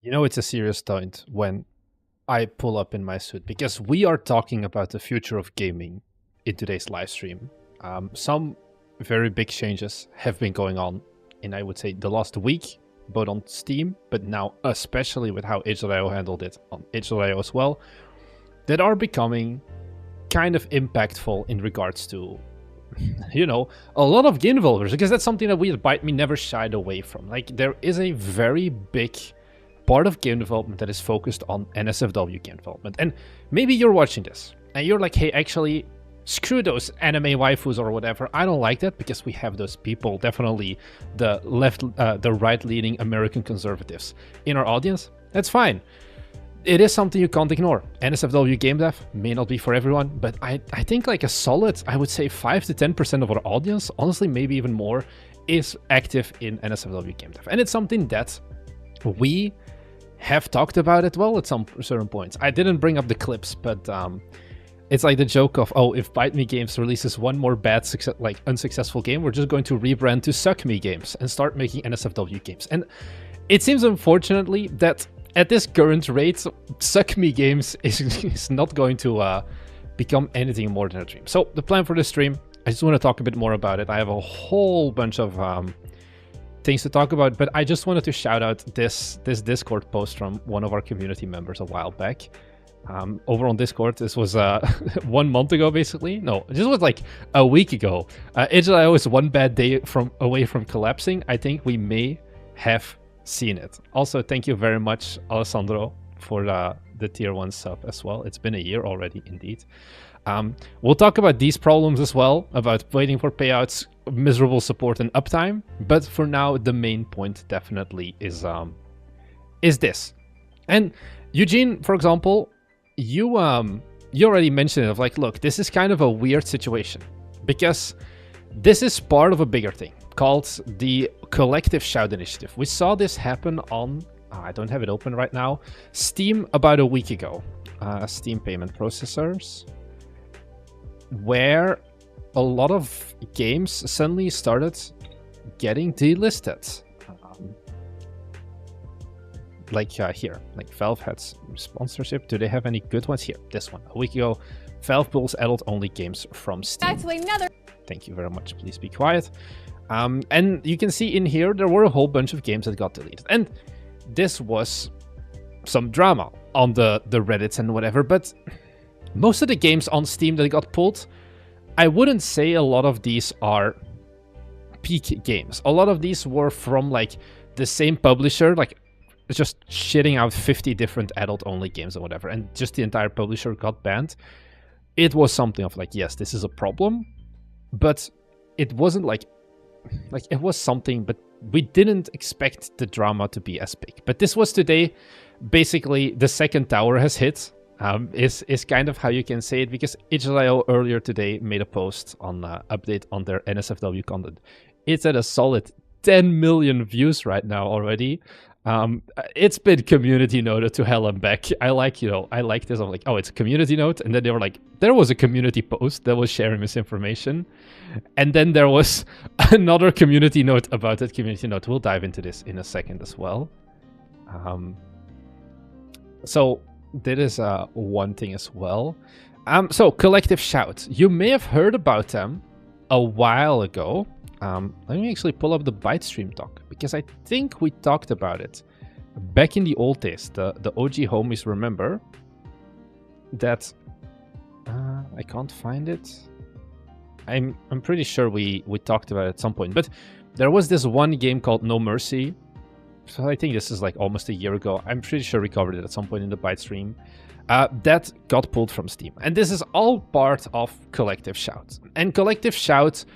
You know, it's a serious point when I pull up in my suit because we are talking about the future of gaming in today's live stream. Some very big changes have been going on in, I would say, the last week, both on Steam, but now especially with how itch.io handled it on itch.io as well, that are becoming kind of impactful in regards to, you know, a lot of game developers, because that's something that we at Byte Me never shied away from. Like, there is a very big part of game development that is focused on NSFW game development. And maybe you're watching this and you're like, hey, actually, screw those anime waifus or whatever. I don't like that, because we have those people, definitely the right-leaning American conservatives in our audience. That's fine. It is something you can't ignore. NSFW game dev may not be for everyone, but I think like a solid, I would say 5 to 10% of our audience, honestly, maybe even more, is active in NSFW game dev. And it's something that we have talked about it well at some certain points. I didn't bring up the clips, but it's like the joke of, oh, if Byte Me Games releases one more bad, unsuccessful game, we're just going to rebrand to Suck Me Games and start making NSFW games. And it seems, unfortunately, that at this current rate, Suck Me Games is not going to become anything more than a dream. So the plan for this stream, I just want to talk a bit more about it. I have a whole bunch of things to talk about, but I just wanted to shout out this Discord post from one of our community members a while back. Over on Discord, this was 1 month ago, basically. No, this was like a week ago. itch.io is one bad day away from collapsing. I think we may have seen it. Also, thank you very much, Alessandro, for the tier 1 sub as well. It's been a year already, indeed. We'll talk about these problems as well, about waiting for payouts, miserable support, and uptime. But for now, the main point definitely is this. And Eugene, for example, you already mentioned it, of like, look, this is kind of a weird situation, because this is part of a bigger thing called the Collective Shout Initiative. We saw this happen on, I don't have it open right now, Steam about a week ago. Steam payment processors, where a lot of games suddenly started getting delisted. Here, like Valve had sponsorship. Do they have any good ones here? This one, a week ago, Valve pulls adult-only games from Steam. That's another. Thank you very much. Please be quiet. And you can see in here there were a whole bunch of games that got deleted, and this was some drama on the Reddits and whatever. But most of the games on Steam that got pulled, I wouldn't say a lot of these are peak games. A lot of these were from like the same publisher, like just shitting out 50 different adult-only games or whatever, and just the entire publisher got banned. It was something of like, yes, this is a problem, but it wasn't like it was something, but we didn't expect the drama to be as big. But this was today. Basically, the second tower has hit. Is kind of how you can say it, because itch.io earlier today made a post on update on their NSFW content. It's at a solid 10 million views right now already. It's been community noted to hell and back. I like this. I'm like, oh, it's a community note. And then they were like, there was a community post that was sharing misinformation. And then there was another community note about that community note. We'll dive into this in a second as well. So that is one thing as well. So Collective Shout. You may have heard about them a while ago. Let me actually pull up the Byte stream talk, because I think we talked about it back in the old days. The OG homies remember that. I can't find it. I'm pretty sure we talked about it at some point, but there was this one game called No Mercy. So I think this is like almost a year ago. I'm pretty sure we covered it at some point in the Byte stream. That got pulled from Steam, and this is all part of Collective Shout. And Collective Shout,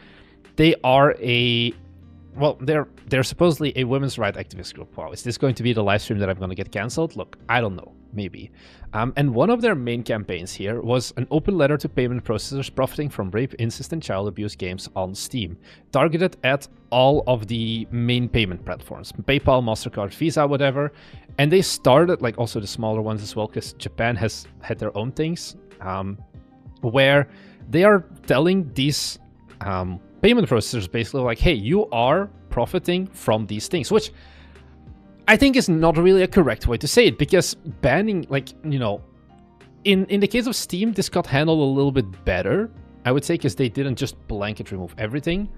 they are they're supposedly a women's rights activist group. Wow, is this going to be the live stream that I'm going to get cancelled? Look, I don't know, maybe. And one of their main campaigns here was an open letter to payment processors profiting from rape, incest, and child abuse games on Steam, targeted at all of the main payment platforms, PayPal, MasterCard, Visa, whatever. And they started, like, also the smaller ones as well, because Japan has had their own things, where they are telling these payment processors basically like, hey, you are profiting from these things, which I think is not really a correct way to say it, because banning, like, you know, in the case of Steam, this got handled a little bit better, I would say, because they didn't just blanket remove everything.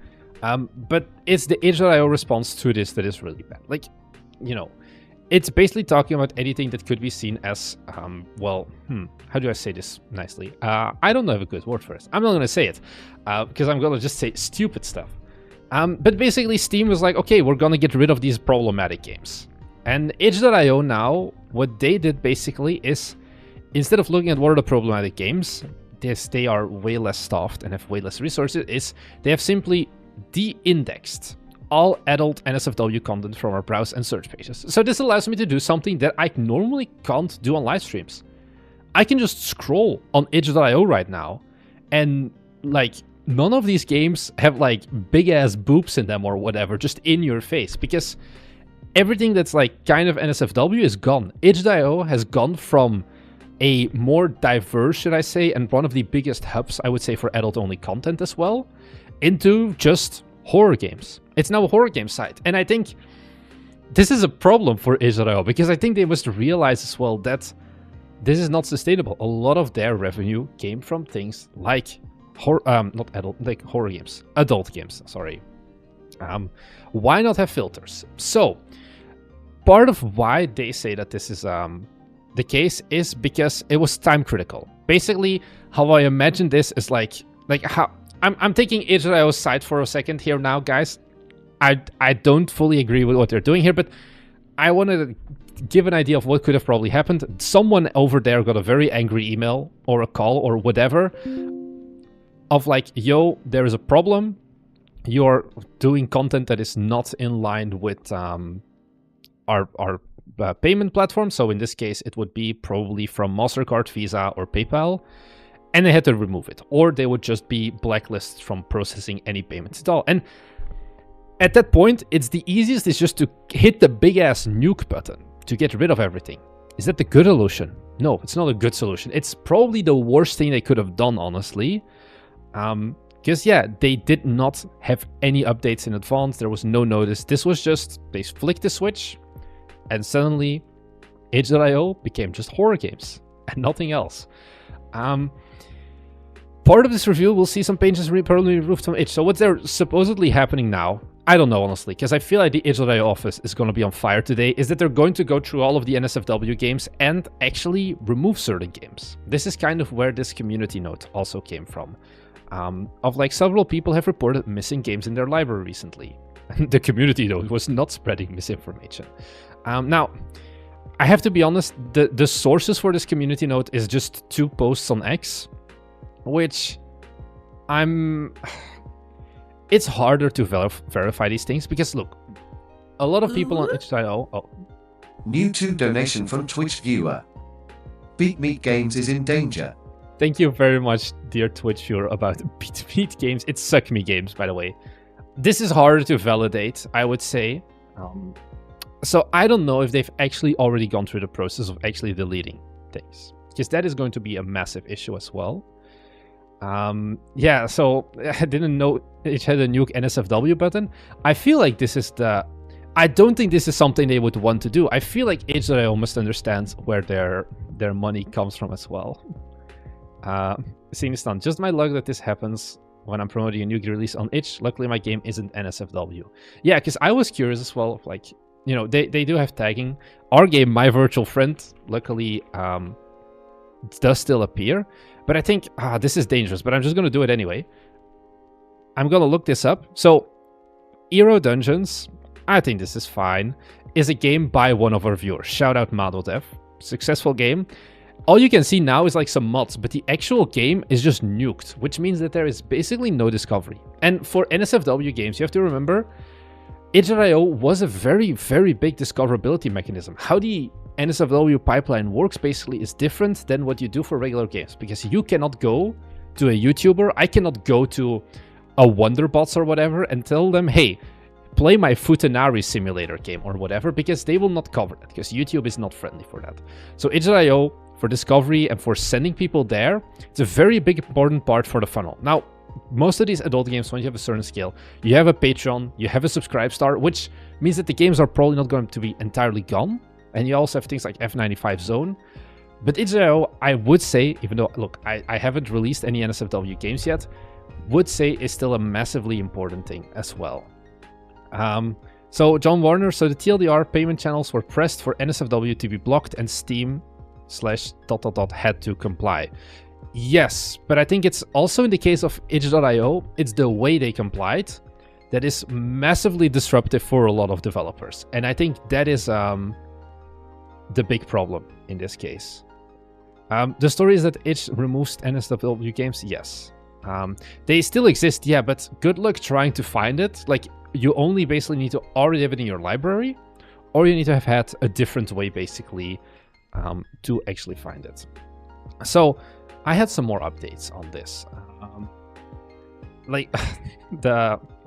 But it's the itch.io response to this that is really bad. Like, you know, it's basically talking about anything that could be seen as, well, how do I say this nicely? I don't have a good word for it. I'm not going to say it, because I'm going to just say stupid stuff. But basically, Steam was like, okay, we're going to get rid of these problematic games. And itch.io now, what they did basically is, instead of looking at what are the problematic games, they are way less staffed and have way less resources, is they have simply de-indexed all adult NSFW content from our browse and search pages. So this allows me to do something that I normally can't do on live streams. I can just scroll on itch.io right now, and like, none of these games have like big ass boobs in them or whatever, just in your face, because everything that's like kind of NSFW is gone. itch.io has gone from a more diverse, should I say, and one of the biggest hubs, I would say, for adult-only content as well, into just horror games. It's now a horror game site. And I think this is a problem for itch.io, because I think they must realize as well that this is not sustainable. A lot of their revenue came from things like not adult, like horror games, adult games, sorry. Why not have filters? So part of why they say that this is the case is because it was time critical. Basically, how I imagine this is like how I'm taking itch.io's side for a second here now, guys. I don't fully agree with what they're doing here, but I want to give an idea of what could have probably happened. Someone over there got a very angry email or a call or whatever of like, yo, there is a problem. You're doing content that is not in line with our payment platform. So in this case, it would be probably from MasterCard, Visa, or PayPal. And they had to remove it. Or they would just be blacklisted from processing any payments at all. And at that point, it's the easiest is just to hit the big-ass nuke button to get rid of everything. Is that the good solution? No, it's not a good solution. It's probably the worst thing they could have done, honestly. Because, yeah, they did not have any updates in advance. There was no notice. This was just, they flicked the switch, and suddenly itch.io became just horror games and nothing else. Part of this review, we'll see some pages permanently removed from itch. So what's there supposedly happening now, I don't know, honestly, because I feel like the itch.io office is going to be on fire today, is that they're going to go through all of the NSFW games and actually remove certain games. This is kind of where this community note also came from. Of like several people have reported missing games in their library recently. The community note was not spreading misinformation. Now, I have to be honest, the sources for this community note is just 2 posts on X, which it's harder to verify these things because, look, a lot of people on itch.io... Oh. New 2 donation from Twitch viewer. Beat Meat Games is in danger. Thank you very much, dear Twitch viewer, about Beat Meat Games. It's Suck Me Games, by the way. This is harder to validate, I would say. So I don't know if they've actually already gone through the process of actually deleting things, because that is going to be a massive issue as well. Yeah, so I didn't know it had a nuke NSFW button. I feel like this is I don't think this is something they would want to do. I feel like itch.io must understand where their money comes from as well. Seems done. Just my luck that this happens when I'm promoting a new release on itch. Luckily, my game isn't NSFW. Yeah, because I was curious as well. Like, you know, they do have tagging. Our game, My Virtual Friend, luckily does still appear. But I think this is dangerous. But I'm just going to do it anyway. I'm going to look this up. So, Eero Dungeons, I think this is fine, is a game by one of our viewers. Shout out MadoDev. Successful game. All you can see now is like some mods, but the actual game is just nuked, which means that there is basically no discovery. And for NSFW games, you have to remember, itch.io was a very, very big discoverability mechanism. How the NSFW pipeline works basically is different than what you do for regular games, because you cannot go to a YouTuber, I cannot go to a Wonderbots or whatever and tell them, hey, play my Futanari simulator game or whatever, because they will not cover that, because YouTube is not friendly for that. So itch.io, for discovery and for sending people there, it's a very big important part for the funnel. Now, most of these adult games, when you have a certain scale, you have a Patreon, you have a subscribe star, which means that the games are probably not going to be entirely gone. And you also have things like F95 Zone. But itch.io, I would say, even though, look, I haven't released any NSFW games yet, would say is still a massively important thing as well. So John Warner, so the TLDR payment channels were pressed for NSFW to be blocked and Steam / ... had to comply. Yes, but I think it's also in the case of itch.io, it's the way they complied that is massively disruptive for a lot of developers. And I think that is the big problem in this case. The story is that itch removes NSFW games, yes. They still exist, yeah, but good luck trying to find it. Like, you only basically need to already have it in your library, or you need to have had a different way, basically, to actually find it. So, I had some more updates on this. Like,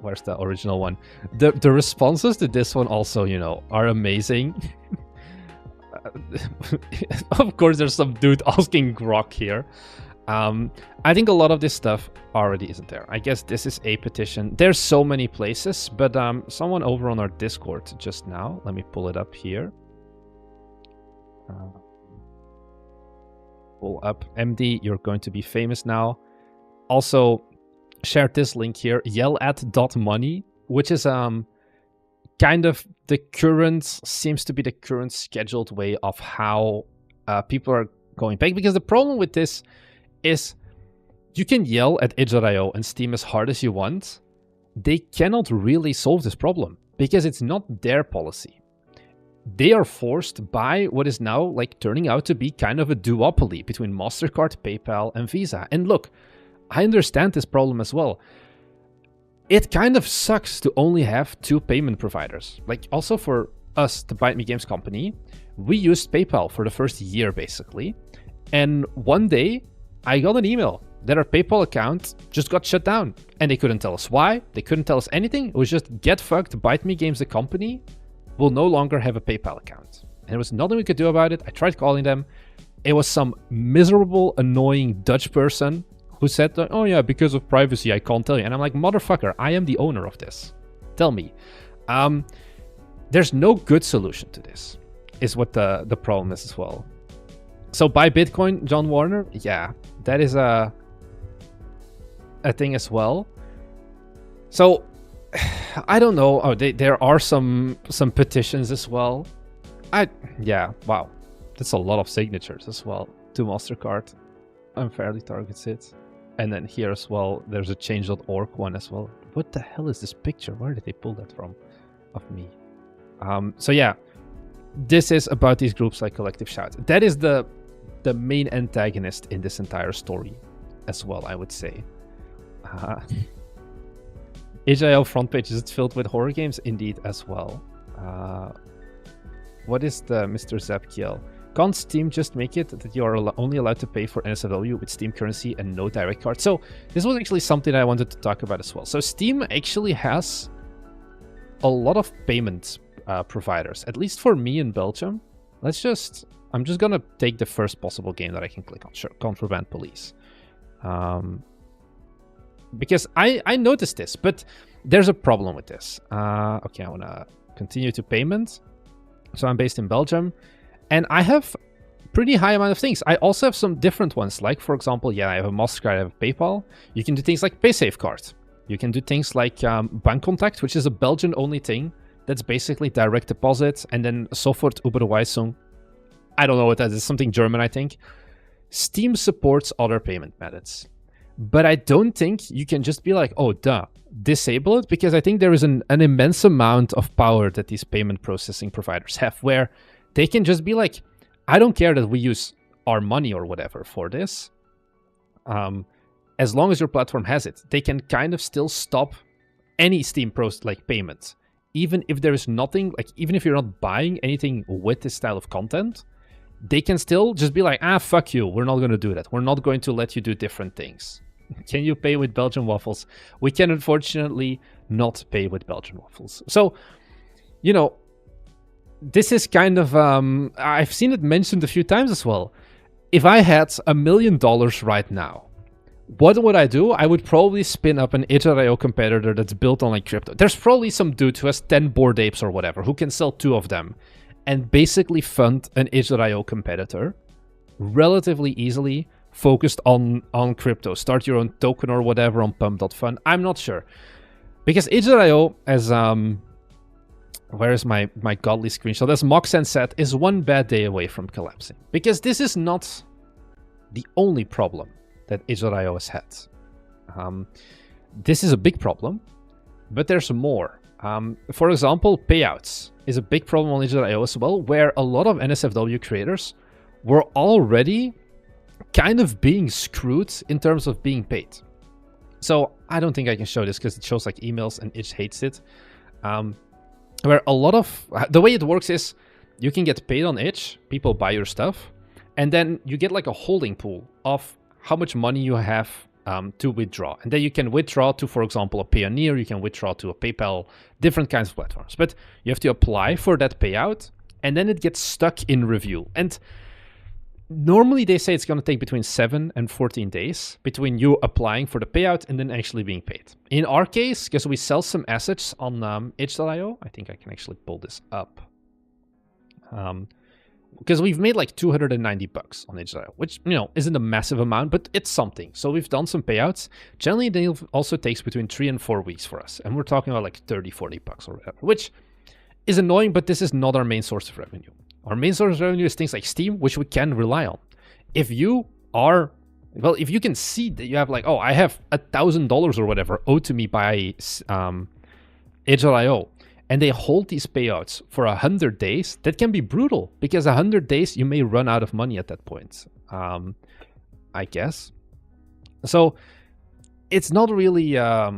where's the original one? The responses to this one also, you know, are amazing. Of course, there's some dude asking grok here. I think a lot of this stuff already isn't there. I guess this is a petition. There's so many places, but someone over on our Discord just now, let me pull it up here. Pull up MD, you're going to be famous now. Also, shared this link here, yellat.money, which is kind of seems to be the current scheduled way of how people are going back. Because the problem with this is you can yell at itch.io and Steam as hard as you want. They cannot really solve this problem because it's not their policy. They are forced by what is now like turning out to be kind of a duopoly between MasterCard, PayPal, and Visa. And look, I understand this problem as well. It kind of sucks to only have two payment providers. Like, also for us, the Bite Me Games company, we used PayPal for the first year, basically. And one day, I got an email that our PayPal account just got shut down. And they couldn't tell us why. They couldn't tell us anything. It was just, get fucked, Bite Me Games, the company, will no longer have a PayPal account. And there was nothing we could do about it. I tried calling them. It was some miserable, annoying Dutch person who said, oh yeah, because of privacy, I can't tell you. And I'm like, motherfucker, I am the owner of this. Tell me. There's no good solution to this, is what the problem is as well. So buy Bitcoin, John Warner? Yeah, that is a thing as well. So, I don't know. Oh, there are some petitions as well. Yeah, wow. That's a lot of signatures as well to MasterCard. Unfairly targets it. And then here as well, there's a change.org one as well. What the hell is this picture? Where did they pull that from? Of me. So yeah, this is about these groups like Collective Shout. That is the main antagonist in this entire story as well, I would say. HIL front page, is it filled with horror games? Indeed, as well. What is the Mr. Zapkiel? Can't Steam just make it that you are only allowed to pay for NSFW with Steam currency and no direct card? So this was actually something I wanted to talk about as well. So Steam actually has a lot of payment providers, at least for me in Belgium. I'm just gonna take the first possible game that I can click on. Sure, Contraband Police. Because I noticed this, but there's a problem with this. Okay, I wanna continue to payment. So I'm based in Belgium. And I have pretty high amount of things. I also have some different ones. Like, for example, yeah, I have a MasterCard, I have a PayPal. You can do things like PaySafe card. You can do things like Bankcontact, which is a Belgian-only thing. That's basically direct deposit. And then Sofort Überweisung. I don't know what that is. Something German, I think. Steam supports other payment methods. But I don't think you can just be like, oh, duh, disable it. Because I think there is an immense amount of power that these payment processing providers have, where they can just be like, I don't care that we use our money or whatever for this. As long as your platform has it, they can kind of still stop any Steam payments. Even if there is nothing, like even if you're not buying anything with this style of content, they can still just be like, fuck you, we're not going to do that. We're not going to let you do different things. Can you pay with Belgian waffles? We can unfortunately not pay with Belgian waffles. So, you know, this is kind of, I've seen it mentioned a few times as well. If I had $1 million right now, what would I do? I would probably spin up an itch.io competitor that's built on like crypto. There's probably some dude who has 10 Bored Apes or whatever who can sell 2 of them and basically fund an itch.io competitor relatively easily, focused on crypto. Start your own token or whatever on pump.fun. I'm not sure. Because itch.io, as where is my godly screenshot? As Moxen said, is one bad day away from collapsing. Because this is not the only problem that itch.io has had. This is a big problem, but there's more. For example, payouts is a big problem on itch.io as well, where a lot of NSFW creators were already kind of being screwed in terms of being paid. So I don't think I can show this because it shows like emails and itch hates it. Where a lot of the way it works is you can get paid on itch, people buy your stuff, and then you get like a holding pool of how much money you have to withdraw. And then you can withdraw to, for example, a Payoneer, you can withdraw to a PayPal, different kinds of platforms. But you have to apply for that payout, and then it gets stuck in review. And normally they say it's going to take between 7 and 14 days between you applying for the payout and then actually being paid. In our case, because we sell some assets on itch.io, I think I can actually pull this up. Because we've made like $290 on itch.io, which, you know, isn't a massive amount, but it's something. So we've done some payouts. Generally, they also takes between 3 and 4 weeks for us. And we're talking about like $30-40 or whatever, which is annoying, but this is not our main source of revenue. Our main source of revenue is things like Steam, which we can rely on. If you are, well, if you can see that you have like, oh, I have $1,000 or whatever owed to me by itch.io, and they hold these payouts for 100 days, that can be brutal, because 100 days you may run out of money at that point, I guess. So it's not really a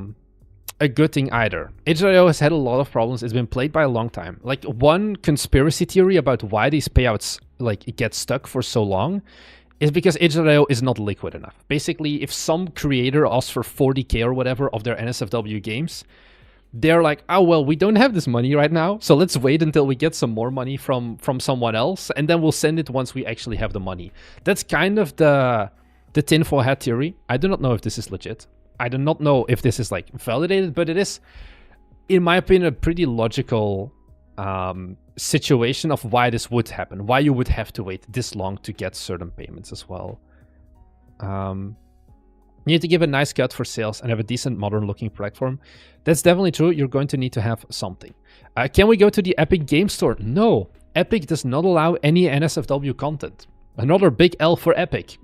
good thing either. itch.io has had a lot of problems. It's been played by a long time. Like, one conspiracy theory about why these payouts like get stuck for so long is because itch.io is not liquid enough. Basically, if some creator asks for 40k or whatever of their NSFW games, they're like, oh, well, we don't have this money right now, so let's wait until we get some more money from someone else, and then we'll send it once we actually have the money. That's kind of the tinfoil hat theory. I do not know if this is legit. I do not know if this is like validated, but it is, in my opinion, a pretty logical situation of why this would happen, why you would have to wait this long to get certain payments as well. You need to give a nice cut for sales and have a decent modern looking platform. That's definitely true. You're going to need to have something. Can we go to the Epic Game Store? No. Epic does not allow any NSFW content. Another big L for Epic.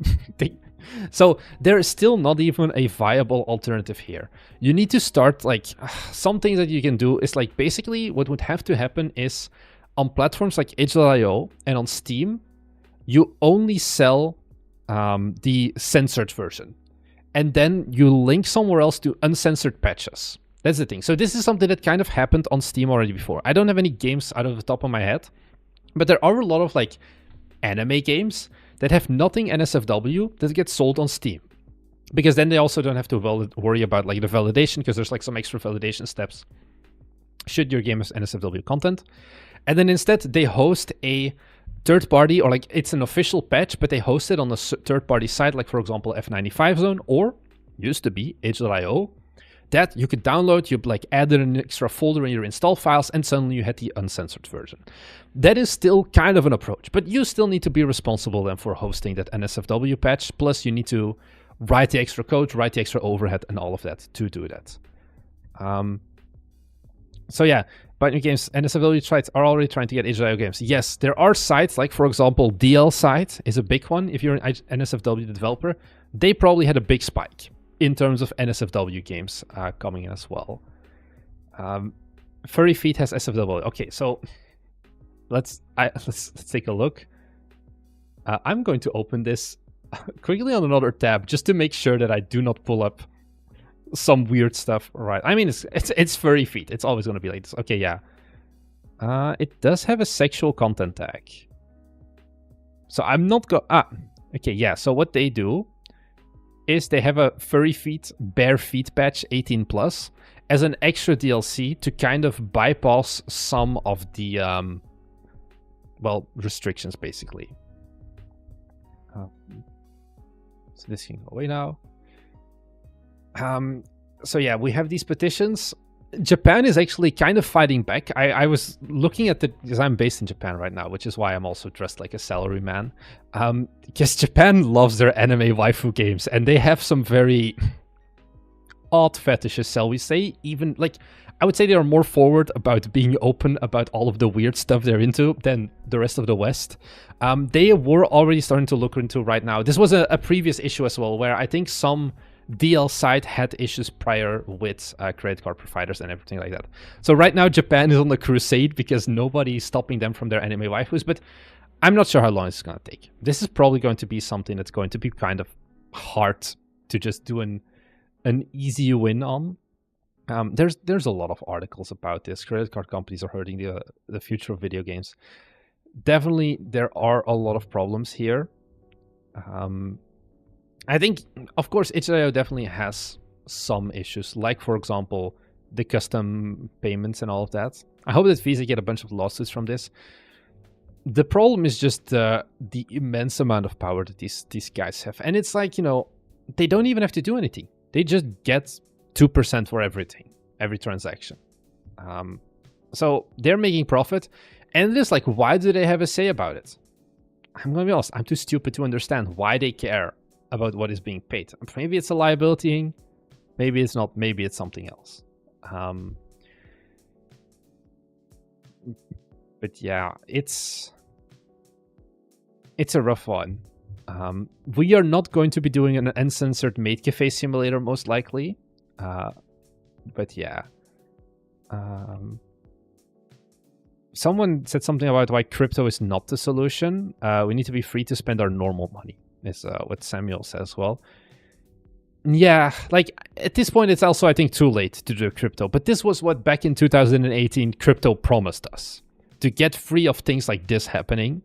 So there is still not even a viable alternative here. You need to start, like, some things that you can do is like, basically what would have to happen is on platforms like itch.io and on Steam, you only sell the censored version. And then you link somewhere else to uncensored patches. That's the thing. So this is something that kind of happened on Steam already before. I don't have any games out of the top of my head, but there are a lot of like anime games that have nothing NSFW that gets sold on Steam. Because then they also don't have to worry about like the validation, because there's like some extra validation steps should your game have NSFW content. And then instead they host a third party, or like it's an official patch, but they host it on a third party site, like for example F95 Zone, or used to be itch.io, that you could download, you like added an extra folder in your install files, and suddenly you had the uncensored version. That is still kind of an approach, but you still need to be responsible then for hosting that NSFW patch, plus you need to write the extra code, write the extra overhead and all of that to do that. So yeah, but new games, NSFW sites are already trying to get itch.io games. Yes, there are sites, like for example, DL site is a big one. If you're an NSFW developer, they probably had a big spike in terms of NSFW games coming in as well. Furry Feet has SFW. Okay, so let's take a look. I'm going to open this quickly on another tab just to make sure that I do not pull up some weird stuff. Right? I mean, it's Furry Feet. It's always going to be like this. Okay, yeah. It does have a sexual content tag. So I'm not okay, yeah. So what they do is they have a Furry Feet Bare Feet patch 18+ as an extra DLC to kind of bypass some of the restrictions, basically. So this can go away now. So yeah, we have these petitions. Japan is actually kind of fighting back. I was looking at because I'm based in Japan right now, which is why I'm also dressed like a salaryman. Because Japan loves their anime waifu games, and they have some very odd fetishes, shall we say. Even like, I would say they are more forward about being open about all of the weird stuff they're into than the rest of the West. They were already starting to look into right now. This was a previous issue as well, where I think some DL site had issues prior with credit card providers and everything like that. So right now Japan is on the crusade because nobody is stopping them from their anime waifus, but I'm not sure how long it's going to take. This is probably going to be something that's going to be kind of hard to just do an easy win on. There's a lot of articles about this. Credit card companies are hurting the future of video games. Definitely there are a lot of problems here. I think, of course, itch.io definitely has some issues, like, for example, the custom payments and all of that. I hope that Visa get a bunch of lawsuits from this. The problem is just the immense amount of power that these guys have. And it's like, they don't even have to do anything. They just get 2% for everything, every transaction. So they're making profit. And it's like, why do they have a say about it? I'm going to be honest, I'm too stupid to understand why they care about what is being paid. Maybe it's a liability thing, maybe it's not, maybe it's something else. But yeah, it's a rough one. We are not going to be doing an uncensored maid cafe simulator, most likely. But yeah. Someone said something about why crypto is not the solution. We need to be free to spend our normal money, is what Samuel says as well. Yeah, like at this point, it's also, I think, too late to do crypto. But this was what back in 2018 crypto promised us. To get free of things like this happening.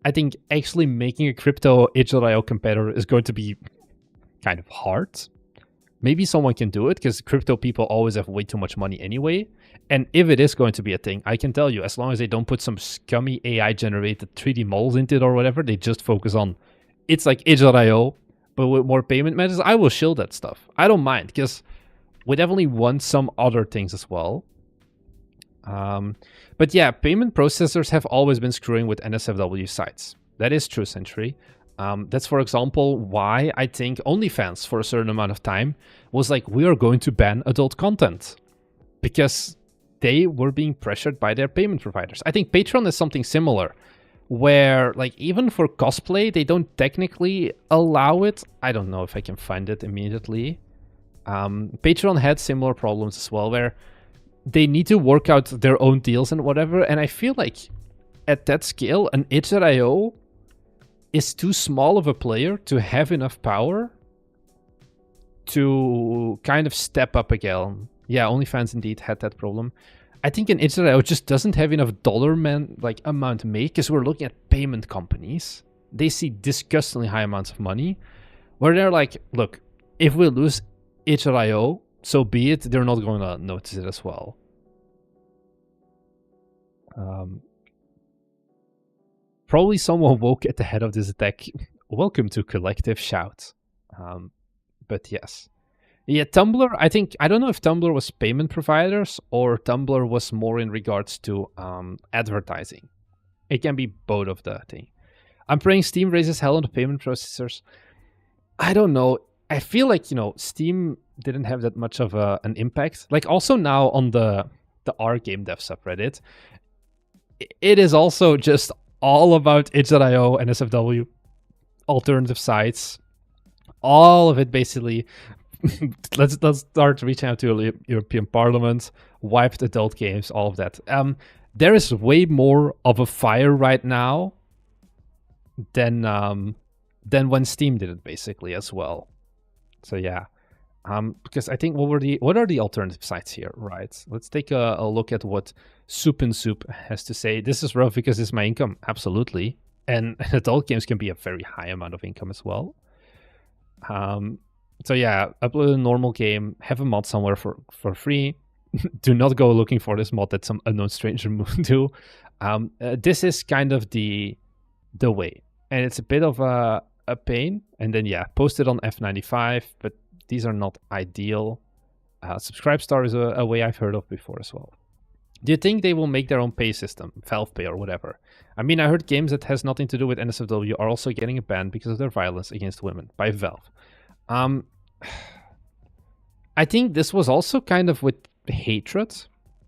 I think actually making a crypto itch.io competitor is going to be kind of hard. Maybe someone can do it because crypto people always have way too much money anyway. And if it is going to be a thing, I can tell you, as long as they don't put some scummy AI generated 3D models into it or whatever, they just focus on it's like itch.io, but with more payment methods, I will shield that stuff. I don't mind because we definitely want some other things as well. But yeah, payment processors have always been screwing with NSFW sites. That is true, Century. That's, for example, why I think OnlyFans for a certain amount of time was like, we are going to ban adult content. Because they were being pressured by their payment providers. I think Patreon is something similar, where like even for cosplay, they don't technically allow it. I don't know if I can find it immediately. Patreon had similar problems as well, where they need to work out their own deals and whatever. And I feel like at that scale, an itch.io is too small of a player to have enough power to kind of step up again. Yeah, OnlyFans indeed had that problem. I think an itch.io just doesn't have enough amount made, because we're looking at payment companies. They see disgustingly high amounts of money, where they're like, look, if we lose itch.io, so be it. They're not going to notice it as well. Probably someone woke at the head of this attack. Welcome to Collective Shout. But yes. Yeah, Tumblr, I don't know if Tumblr was payment providers or Tumblr was more in regards to advertising. It can be both of the thing. I'm praying Steam raises hell on the payment processors. I don't know. I feel like, Steam didn't have that much of an impact. Like also now on the R Game Dev subreddit, it is also just all about itch.io, NSFW, alternative sites, all of it basically. let's start reaching out to European Parliament, wiped adult games, all of that. There is way more of a fire right now than when Steam did it, basically, as well. So yeah, because I think what are the alternative sites here, right? Let's take a look at what Soup and Soup has to say. This is rough because it's my income, absolutely, and adult games can be a very high amount of income as well. So yeah, upload a normal game, have a mod somewhere for free. Do not go looking for this mod that some unknown stranger moved to. This is kind of the way, and it's a bit of a pain. And then yeah, post it on F95, but these are not ideal. Subscribe Star is a way I've heard of before as well. Do you think they will make their own pay system, Valve Pay or whatever? I mean, I heard games that has nothing to do with NSFW are also getting a ban because of their violence against women by Valve. I think this was also kind of with Hatred,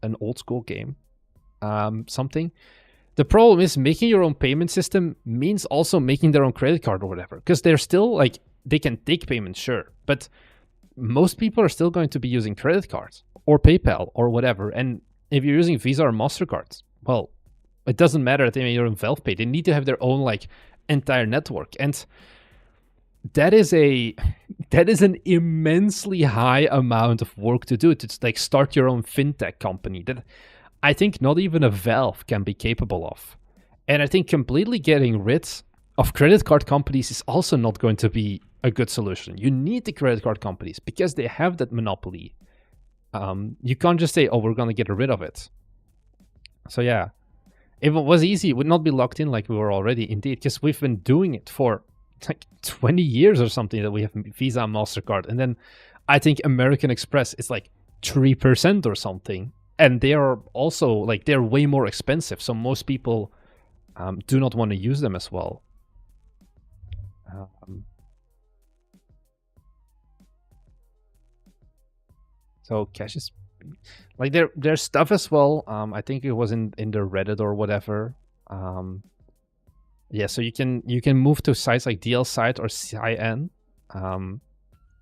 an old school game, something. The problem is making your own payment system means also making their own credit card or whatever, because they're still like, they can take payments, sure, but most people are still going to be using credit cards or PayPal or whatever. And if you're using Visa or MasterCard, well, it doesn't matter that they make their own Valve Pay. They need to have their own like entire network. And that is an immensely high amount of work to do, to like start your own fintech company that I think not even a Valve can be capable of. And I think completely getting rid of credit card companies is also not going to be a good solution. You need the credit card companies because they have that monopoly. You can't just say, oh, we're going to get rid of it. So yeah, if it was easy, it would not be locked in like we were already, indeed, because we've been doing it for like 20 years or something, that we have Visa and MasterCard. And then I think American Express is like 3% or something. And they are also like, they're way more expensive. So most people do not want to use them as well. So cash is like there's stuff as well. I think it was in the Reddit or whatever. Yeah, so you can move to sites like DL Site or CIN.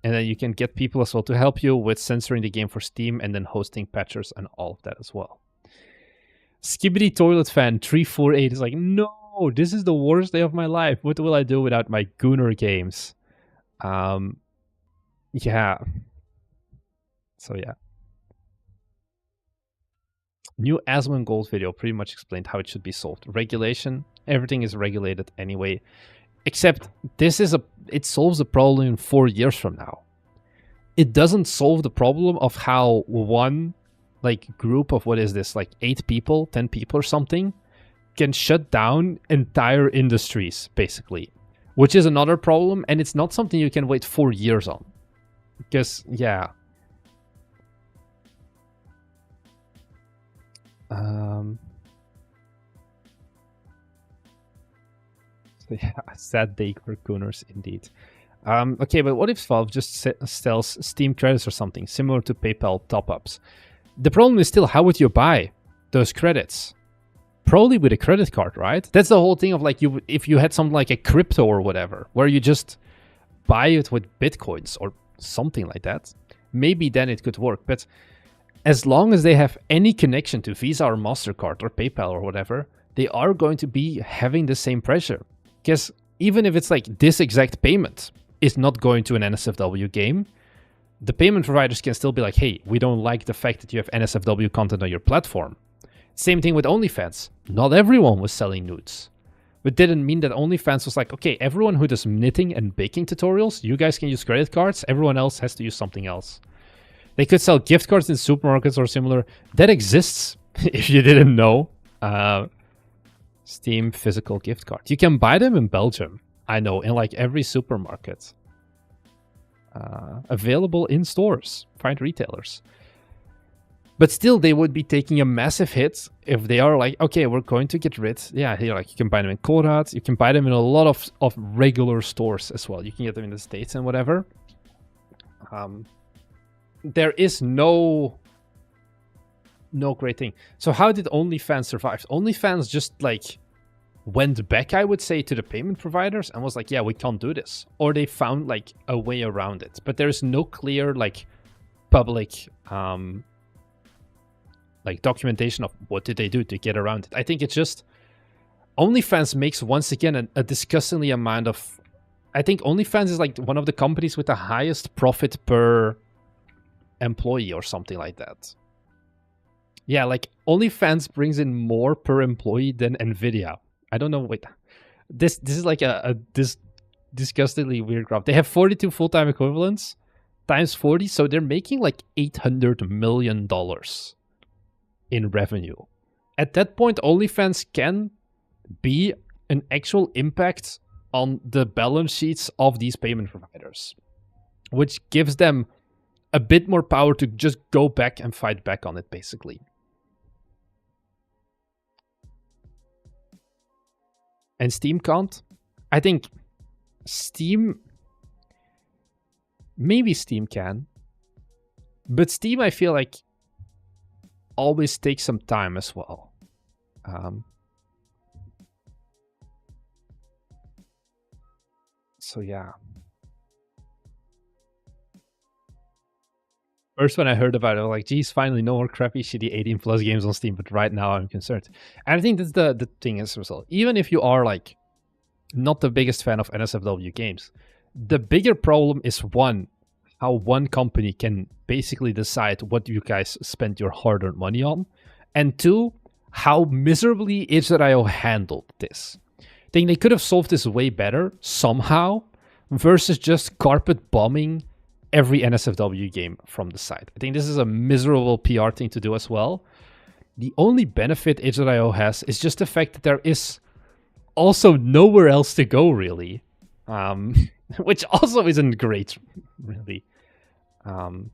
And then you can get people as well to help you with censoring the game for Steam and then hosting patchers and all of that as well. Skibidi Toilet Fan 348 is like, no, this is the worst day of my life. What will I do without my Gunner games? Yeah. So yeah. New Asmongold video pretty much explained how it should be solved. Regulation. Everything is regulated anyway. Except it solves the problem 4 years from now. It doesn't solve the problem of how one like group of, what is this, like 8 people, 10 people or something, can shut down entire industries, basically. Which is another problem, and it's not something you can wait 4 years on. Because, yeah. So yeah, sad day for Gunners indeed. Okay, but what if Valve just sells Steam credits or something similar to PayPal top-ups? The problem is still, how would you buy those credits? Probably with a credit card, right? That's the whole thing of like, if you had something like a crypto or whatever, where you just buy it with Bitcoins or something like that, maybe then it could work. But as long as they have any connection to Visa or MasterCard or PayPal or whatever, they are going to be having the same pressure. Because even if it's like this exact payment is not going to an NSFW game, the payment providers can still be like, hey, we don't like the fact that you have NSFW content on your platform. Same thing with OnlyFans. Not everyone was selling nudes. But didn't mean that OnlyFans was like, okay, everyone who does knitting and baking tutorials, you guys can use credit cards, everyone else has to use something else. They could sell gift cards in supermarkets or similar. That exists, if you didn't know. Steam physical gift cards. You can buy them in Belgium, I know, in like every supermarket. Available in stores. Find retailers. But still, they would be taking a massive hit if they are like, okay, we're going to get rid. Yeah, here, like you can buy them in Colruyt. You can buy them in a lot of regular stores as well. You can get them in the States and whatever. There is no great thing. So how did OnlyFans survive? OnlyFans just like went back, I would say, to the payment providers and was like, yeah, we can't do this. Or they found like a way around it. But there is no clear like public like documentation of what did they do to get around it. I think it's just OnlyFans makes once again a disgustingly amount of. I think OnlyFans is like one of the companies with the highest profit per employee or something like that. Yeah, like OnlyFans brings in more per employee than Nvidia. I don't know. Wait, this is like this disgustingly weird graph. They have 42 full-time equivalents times 40, so they're making like $800 million in revenue. At that point, OnlyFans can be an actual impact on the balance sheets of these payment providers. which gives them a bit more power to just go back and fight back on it, basically. And Steam can't. I think Steam... Maybe Steam can. But Steam, I feel like, always takes some time as well. So yeah. First, when I heard about it, I was like, geez, finally, no more crappy, shitty 18 plus games on Steam. But right now, I'm concerned. And I think that's the thing as a result. Even if you are like not the biggest fan of NSFW games, the bigger problem is one, how one company can basically decide what you guys spend your hard-earned money on. And two, how miserably itch.io handled this. I think they could have solved this way better somehow versus just carpet bombing every NSFW game from the site. I think this is a miserable PR thing to do as well. The only benefit itch.io has is just the fact that there is also nowhere else to go, really. Which also isn't great, really. Because,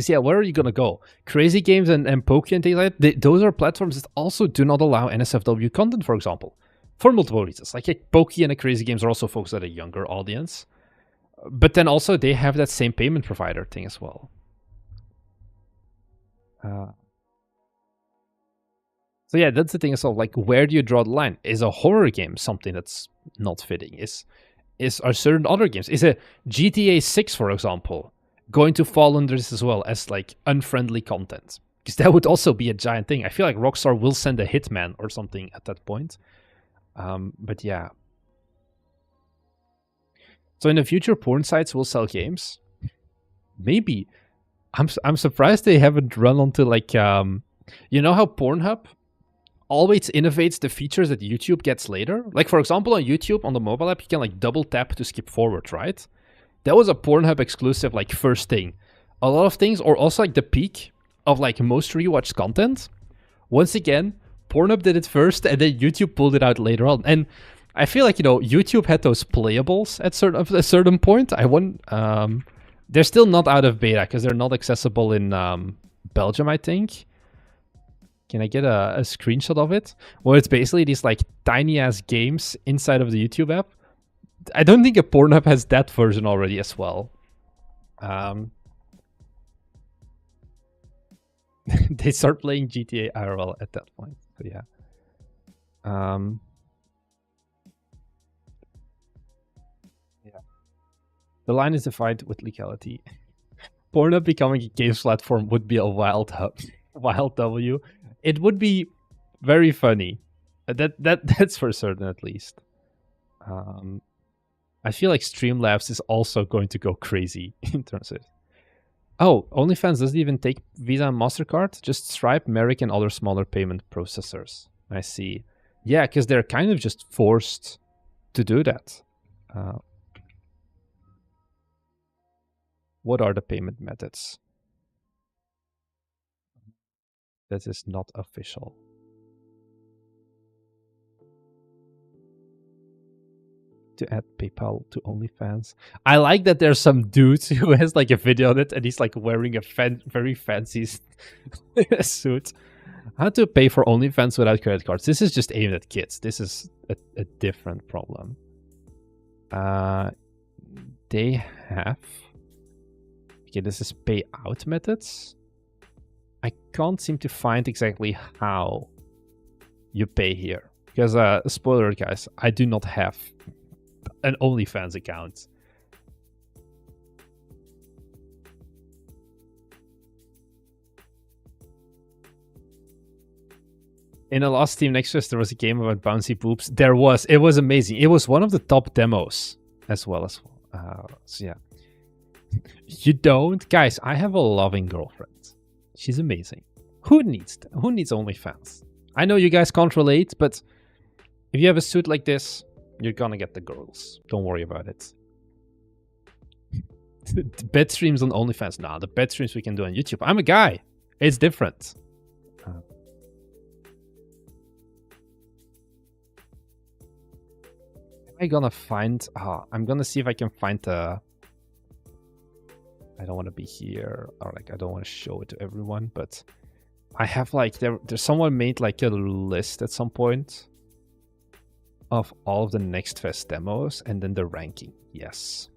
yeah, where are you going to go? Crazy Games and Poke and things like that, those are platforms that also do not allow NSFW content, for example, for multiple reasons. Like Poke and the Crazy Games are also focused at a younger audience. But then also they have that same payment provider thing as well. So yeah, that's the thing as well. Like, where do you draw the line? Is a horror game something that's not fitting? Are certain other games? Is a GTA 6, for example, going to fall under this as well as like unfriendly content? Because that would also be a giant thing. I feel like Rockstar will send a hitman or something at that point. But yeah. So in the future, porn sites will sell games. Maybe. I'm surprised they haven't run onto like you know how Pornhub always innovates the features that YouTube gets later? Like, for example, on YouTube, on the mobile app, you can like double tap to skip forward, right? That was a Pornhub exclusive, like, first thing. A lot of things, or also like the peak of like most rewatched content. Once again, Pornhub did it first, and then YouTube pulled it out later on. And I feel like, you know, YouTube had those playables at a certain point. They're still not out of beta because they're not accessible in Belgium, I think. Can I get a screenshot of it? Well, it's basically these like tiny ass games inside of the YouTube app. I don't think a Pornhub has that version already as well. They start playing GTA IRL at that point. So yeah. Yeah. The line is defined with legality. Pornhub becoming a games platform would be a wild W. It would be very funny. That's for certain, at least. I feel like Streamlabs is also going to go crazy in terms of it. Oh, OnlyFans doesn't even take Visa and MasterCard, just Stripe, Merrick, and other smaller payment processors. I see. Yeah, because they're kind of just forced to do that. What are the payment methods? That is not official. To add PayPal to OnlyFans. I like that there's some dude who has like a video on it and he's like wearing a very fancy suit. How to pay for OnlyFans without credit cards. This is just aimed at kids. This is a different problem. They have... Okay, this is payout methods. I can't seem to find exactly how you pay here. Because, spoiler guys, I do not have an OnlyFans account. In the last Team Nexus, there was a game about bouncy boobs. There was. It was amazing. It was one of the top demos as well. So yeah. You don't? Guys, I have a loving girlfriend. She's amazing. Who needs OnlyFans? I know you guys can't relate, but if you have a suit like this, you're gonna get the girls. Don't worry about it. The bed streams on OnlyFans. Nah, the bed streams we can do on YouTube. I'm a guy. It's different. I'm gonna find... I'm gonna see if I can find the... I don't want to be here, or like I don't want to show it to everyone, but I have like... There's someone made like a list at some point of all of the Next Fest demos and then the ranking. Yes.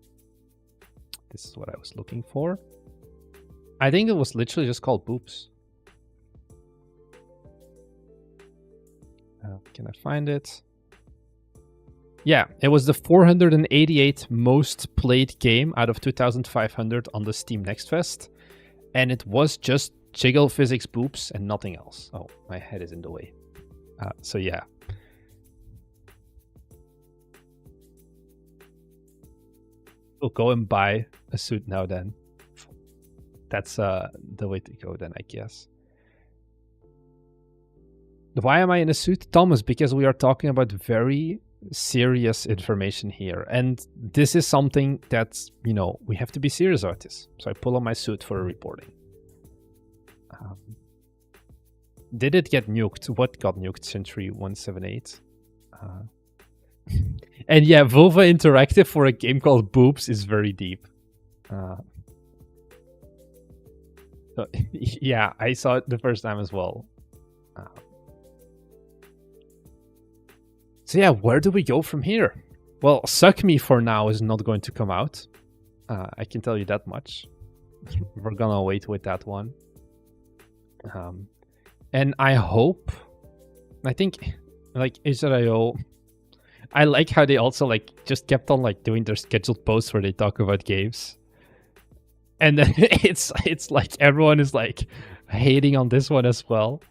This is what I was looking for. I think it was literally just called Boobs. Can I find it? Yeah, it was the 488 most played game out of 2,500 on the Steam Next Fest. And it was just Jiggle Physics Boobs and nothing else. Oh, my head is in the way. So yeah. We'll go and buy a suit now then. That's the way to go then, I guess. Why am I in a suit? Thomas, because we are talking about very serious information here. And this is something that's, you know, we have to be serious about this. So I pull on my suit for reporting. Did it get nuked? What got nuked? Century 178? And yeah, Vulva Interactive for a game called Boobs is very deep. So, yeah, I saw it the first time as well. So yeah, where do we go from here? Well, Suck Me for now is not going to come out. I can tell you that much. We're gonna wait with that one. And I hope... I think, like, Israel... I like how they also, like, just kept on, like, doing their scheduled posts where they talk about games. And then it's like everyone is, like, hating on this one as well.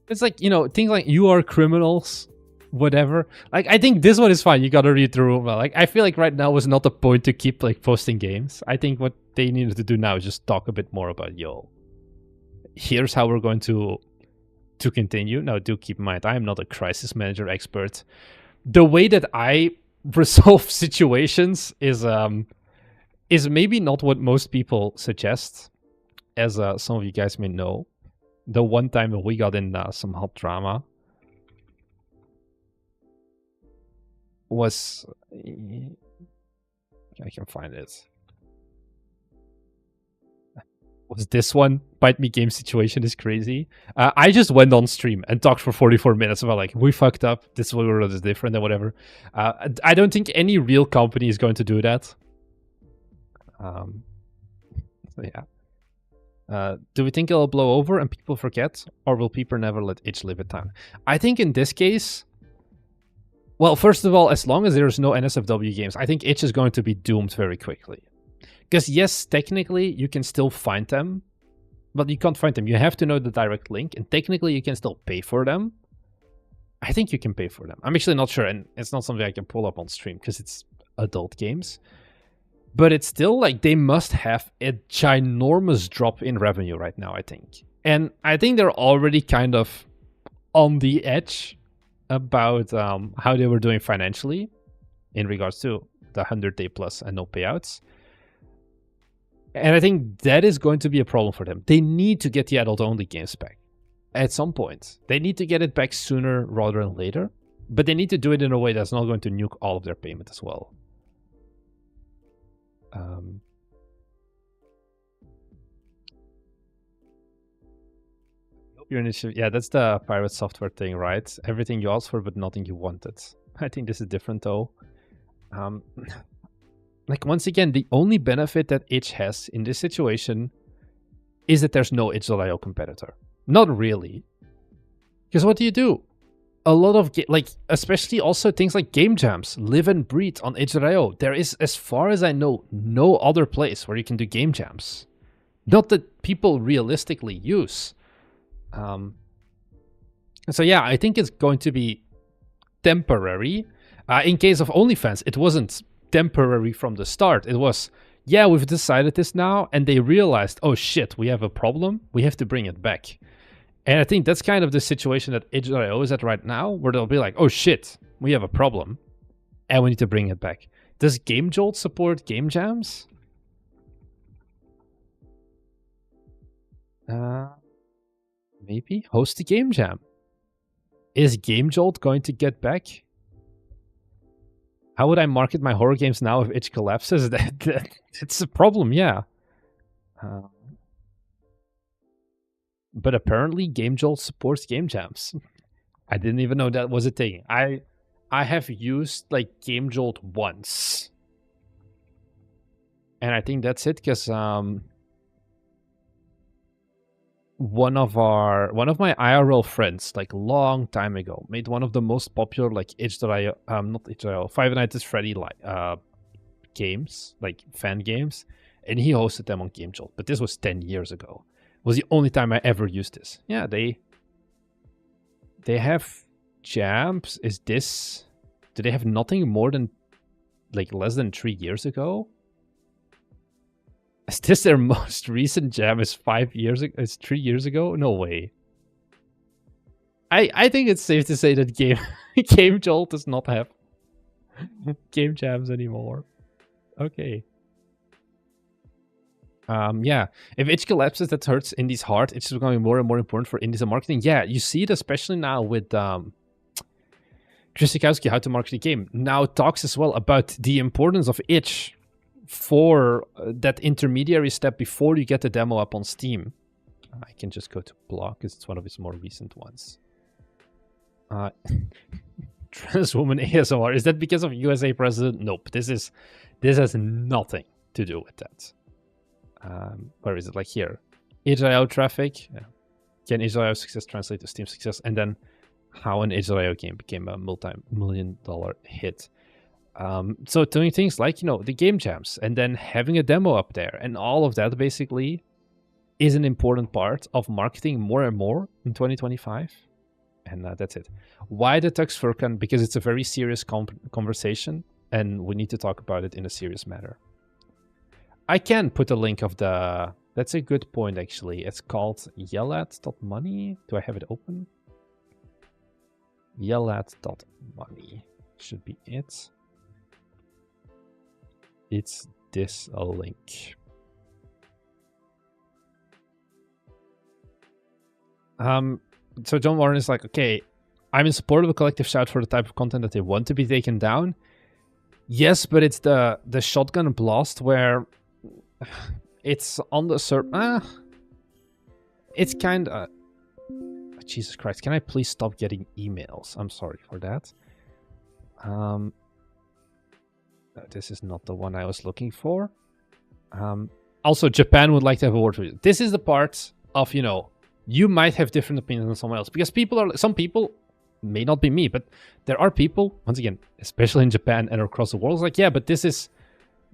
It's like, you know, things like you are criminals, whatever. Like, I think this one is fine. You gotta read through. Well, like, I feel like right now was not the point to keep, like, posting games. I think what they needed to do now is just talk a bit more about, yo, here's how we're going to continue. Now, do keep in mind, I am not a crisis manager expert. The way that I resolve situations is maybe not what most people suggest, as some of you guys may know. The one time that we got in some hot drama was... I can find it. Was this one. Bite Me game situation is crazy. I just went on stream and talked for 44 minutes about, like, we fucked up, this world is different and whatever. I don't think any real company is going to do that. So yeah. Do we think it'll blow over and people forget? Or will people never let itch live a time? I think in this case... Well, first of all, as long as there's no NSFW games, I think itch is going to be doomed very quickly. Because yes, technically, you can still find them. But you can't find them. You have to know the direct link. And technically, you can still pay for them. I think you can pay for them. I'm actually not sure. And it's not something I can pull up on stream because it's adult games. But it's still like they must have a ginormous drop in revenue right now, I think. And I think they're already kind of on the edge about how they were doing financially in regards to the 100-day plus and no payouts. And I think that is going to be a problem for them. They need to get the adult-only games back at some point. They need to get it back sooner rather than later. But they need to do it in a way that's not going to nuke all of their payment as well. Your initiative, yeah, that's the pirate software thing, right? Everything you asked for, but nothing you wanted. I think this is different, though. Like, once again, the only benefit that itch has in this situation is that there's no itch.io competitor. Not really. Because what do? A lot of, like, especially also things like game jams live and breathe on itch.io. There is, as far as I know, no other place where you can do game jams. Not that people realistically use. So yeah, I think it's going to be temporary. In case of OnlyFans, it wasn't temporary from the start. It was, yeah, we've decided this now, and they realized, oh shit, we have a problem, we have to bring it back. And I think that's kind of the situation that itch.io is at right now, where they'll be like, oh shit, we have a problem, and we need to bring it back. Does GameJolt support game jams? Maybe host a game jam. Is Game Jolt going to get back? How would I market my horror games now if itch collapses? It's a problem, yeah. But apparently Game Jolt supports game jams. I didn't even know that was a thing. I have used like Game Jolt once. And I think that's it, because one of my IRL friends, like long time ago, made one of the most popular like itch.io, not itch.io, Five Nights at Freddy games, like fan games, and he hosted them on Game Jolt. But this was 10 years ago. It was the only time I ever used this. Yeah, they have jams. Do they have nothing more than like less than 3 years ago? Is this their most recent jam? Is 5 years ago? Is 3 years ago? No way. I think it's safe to say that Game Jolt does not have game jams anymore. Okay. Yeah. If itch collapses, that hurts indies hard. It's becoming more and more important for indies and marketing. Yeah, you see it especially now with Tristikowski, How to Market a Game. Now talks as well about the importance of itch for that intermediary step before you get the demo up on Steam. I can just go to blog because it's one of its more recent ones. Trans woman ASMR. Is that because of USA president? Nope. This has nothing to do with that. Where is it? Like here. itch.io traffic. Yeah. Can itch.io success translate to Steam success? And then how an itch.io game became a multi-million-dollar hit. So doing things like, the game jams and then having a demo up there and all of that basically is an important part of marketing more and more in 2025. And that's it. Why the Tux Furkan? Because it's a very serious conversation and we need to talk about it in a serious manner. I can put a link of that's a good point actually. It's called yellat.money. Do I have it open? Yellat.money should be it. It's this link. So John Warren is like, okay, I'm in support of a collective shout for the type of content that they want to be taken down. Yes, but it's the shotgun blast where it's on the it's kind of... Jesus Christ, can I please stop getting emails? I'm sorry for that. This is not the one I was looking for. Also, Japan would like to have a word with you. This is the part of, you might have different opinions than someone else. Because some people, may not be me, but there are people, once again, especially in Japan and across the world, like, yeah, but this is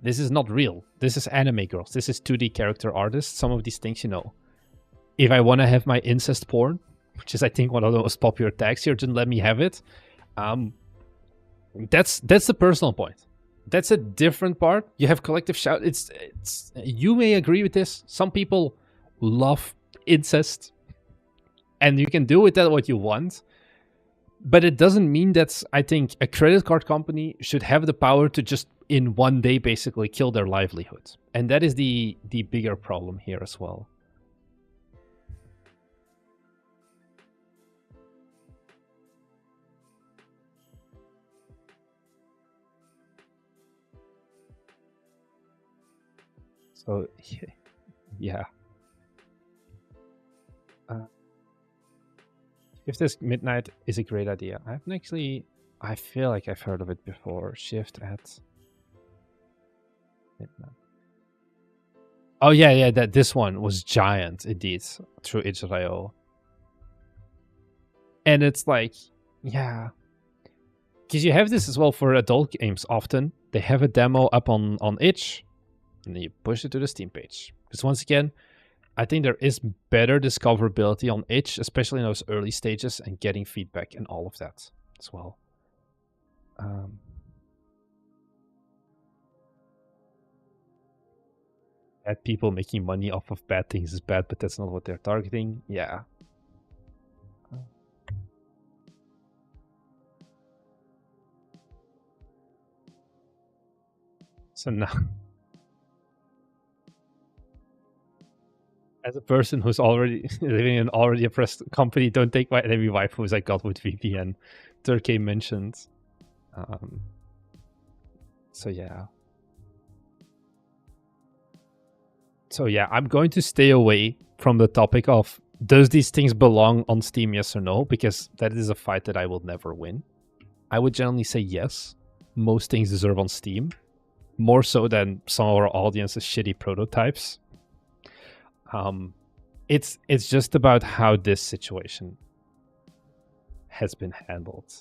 not real. This is anime girls. This is 2D character artists. Some of these things, if I want to have my incest porn, which is, I think, one of the most popular tags here, just let me have it. That's the personal point. That's a different part. You have collective shout. It's you may agree with this. Some people love incest, and you can do with that what you want. But it doesn't mean that I think a credit card company should have the power to just in one day basically kill their livelihood. And that is the bigger problem here as well. So, yeah. If this midnight is a great idea. I feel like I've heard of it before. Shift at midnight. Oh, yeah, this one was giant, indeed, through itch.io. And it's like, yeah. Because you have this as well for adult games often. They have a demo up on itch, and then you push it to the Steam page. Because once again, I think there is better discoverability on itch, especially in those early stages, and getting feedback and all of that as well. Bad people making money off of bad things is bad, but that's not what they're targeting. Yeah. So now... As a person who's already living in an already oppressed company, don't take my enemy waifus I got with VPN. Turkey mentioned. So yeah. So yeah, I'm going to stay away from the topic of does these things belong on Steam, yes or no, because that is a fight that I will never win. I would generally say yes. Most things deserve on Steam, more so than some of our audience's shitty prototypes. It's just about how this situation has been handled.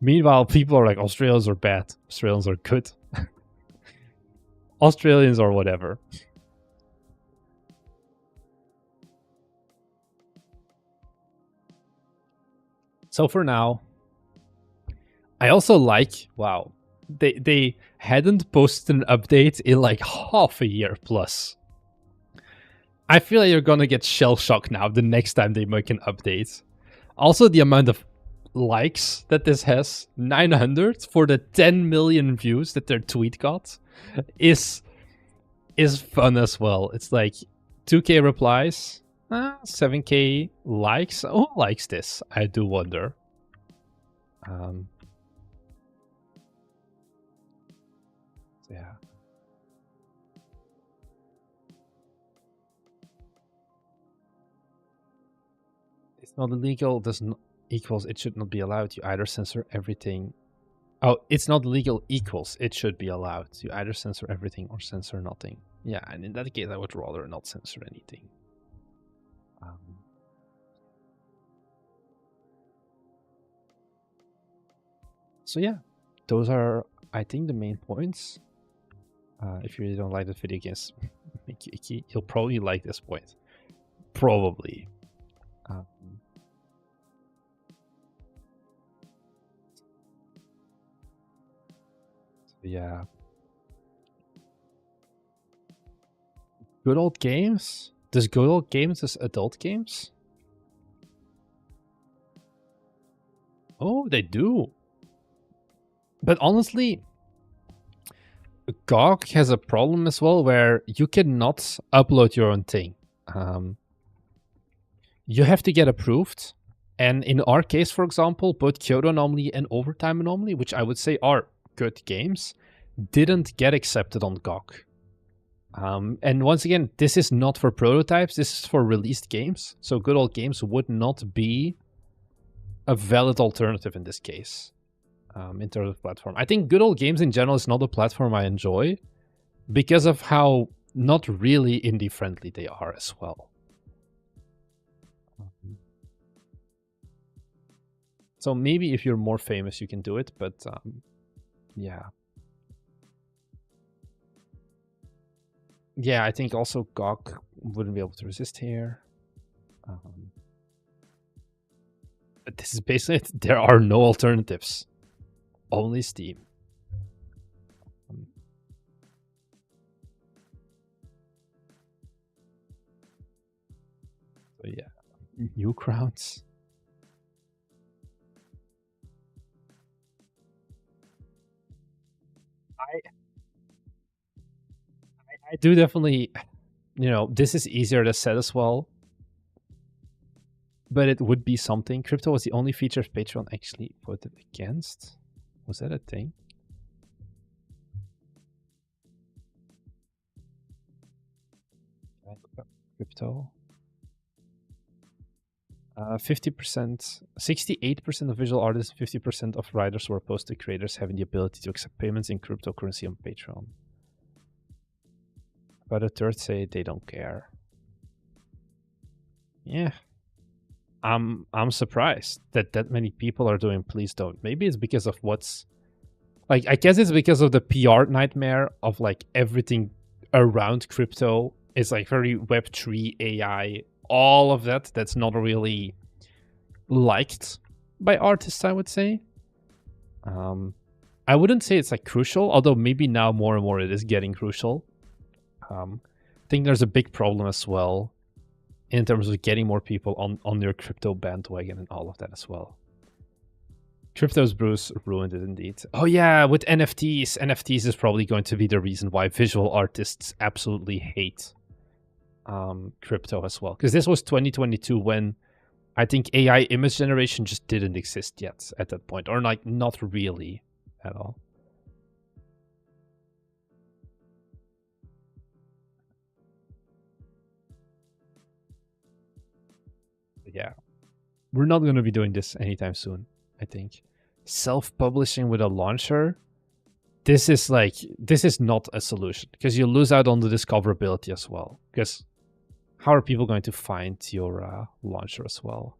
Meanwhile, people are like, Australians are bad, Australians are good. Australians are whatever. So for now, I also like, wow, they hadn't posted an update in like half a year plus. I feel like you're gonna get shell shocked now the next time they make an update. Also, the amount of likes that this has, 900 for the 10 million views that their tweet got, is fun as well. It's like 2k replies, 7k likes. Who likes this? I do wonder. Yeah. It's not illegal. Does not equals it should not be allowed. You either censor everything. Oh, it's not illegal equals it should be allowed. You either censor everything or censor nothing. Yeah, and in that case, I would rather not censor anything. So yeah, those are, I think, the main points. If you really don't like the video games, you'll probably like this point. Probably. Yeah. Good old games? Does good old games as adult games? Oh, they do. But honestly, GOG has a problem as well where you cannot upload your own thing. You have to get approved. And in our case, for example, both Kyoto Anomaly and Overtime Anomaly, which I would say are good games, didn't get accepted on GOG. And once again, this is not for prototypes, this is for released games. So good old games would not be a valid alternative in this case. In terms of platform, I think good old games in general is not a platform I enjoy because of how not really indie friendly they are as well. So maybe if you're more famous, you can do it, but yeah. Yeah, I think also GOG wouldn't be able to resist here. But this is basically it. There are no alternatives. Only Steam. So yeah, new crowds. I do definitely, this is easier to set as well. But it would be something. Crypto was the only feature Patreon actually voted against. Was that a thing? Crypto. 50%, 68% of visual artists, 50% of writers who are opposed to creators having the ability to accept payments in cryptocurrency on Patreon. About a third say they don't care. Yeah. I'm surprised that many people are doing please don't. Maybe it's because of what's like, I guess it's because of the PR nightmare of like everything around crypto is like very Web3 AI, all of that that's not really liked by artists, I would say. I wouldn't say it's like crucial, although maybe now more and more it is getting crucial. I think there's a big problem as well in terms of getting more people on your crypto bandwagon and all of that as well. Crypto's Bruce ruined it indeed. Oh yeah, with NFTs. NFTs is probably going to be the reason why visual artists absolutely hate crypto as well. Because this was 2022 when I think AI image generation just didn't exist yet at that point, or like not really at all. But yeah, we're not going to be doing this anytime soon, I think. Self-publishing with a launcher, this is not a solution, because you lose out on the discoverability as well. Because how are people going to find your launcher as well?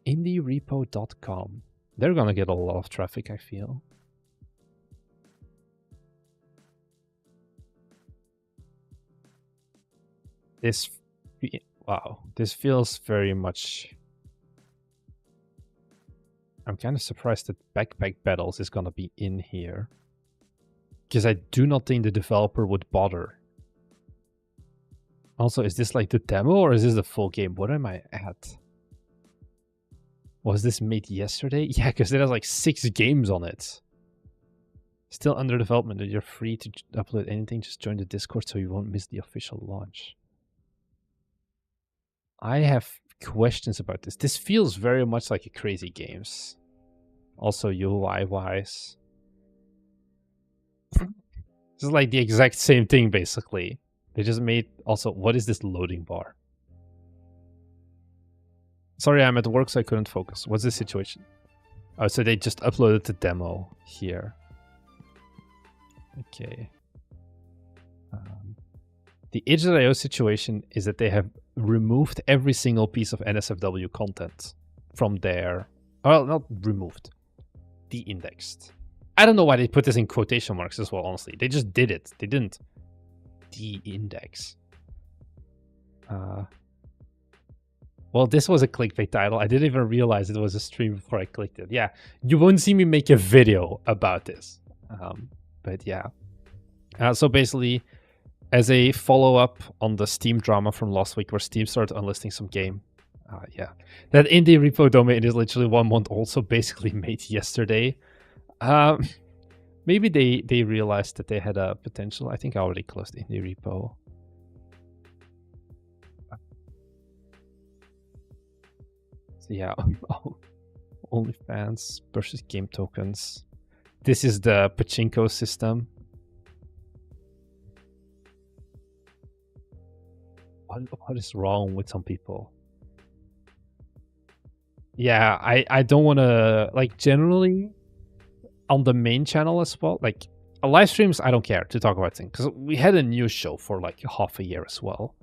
indierepo.com. They're going to get a lot of traffic, I feel. Wow, this feels very much... I'm kind of surprised that Backpack Battles is going to be in here, because I do not think the developer would bother. Also, is this like the demo or is this the full game? What am I at? Was this made yesterday? Yeah, because it has like 6 games on it. Still under development. You're free to upload anything. Just join the Discord so you won't miss the official launch. I have questions about this. This feels very much like a Crazy Games. Also UI-wise. This is like the exact same thing, basically. They just made... Also, what is this loading bar? Sorry, I'm at work, so I couldn't focus. What's the situation? Oh, so they just uploaded the demo here. Okay. The itch.io situation is that they have removed every single piece of NSFW content from their... Well, not removed. De-indexed. I don't know why they put this in quotation marks as well, honestly. They just did it. They didn't de-index. Well, this was a clickbait title. I didn't even realize it was a stream before I clicked it. Yeah, you won't see me make a video about this. But yeah. So basically, as a follow-up on the Steam drama from last week where Steam started unlisting some game. Yeah, that indie repo domain is literally 1 month old, so basically made yesterday. Maybe they realized that they had a potential. I think I already closed indie repo. So yeah, OnlyFans versus game tokens. This is the pachinko system. What is wrong with some people? Yeah, I don't want to, like, generally on the main channel as well, like live streams, I don't care to talk about things because we had a news show for like half a year as well.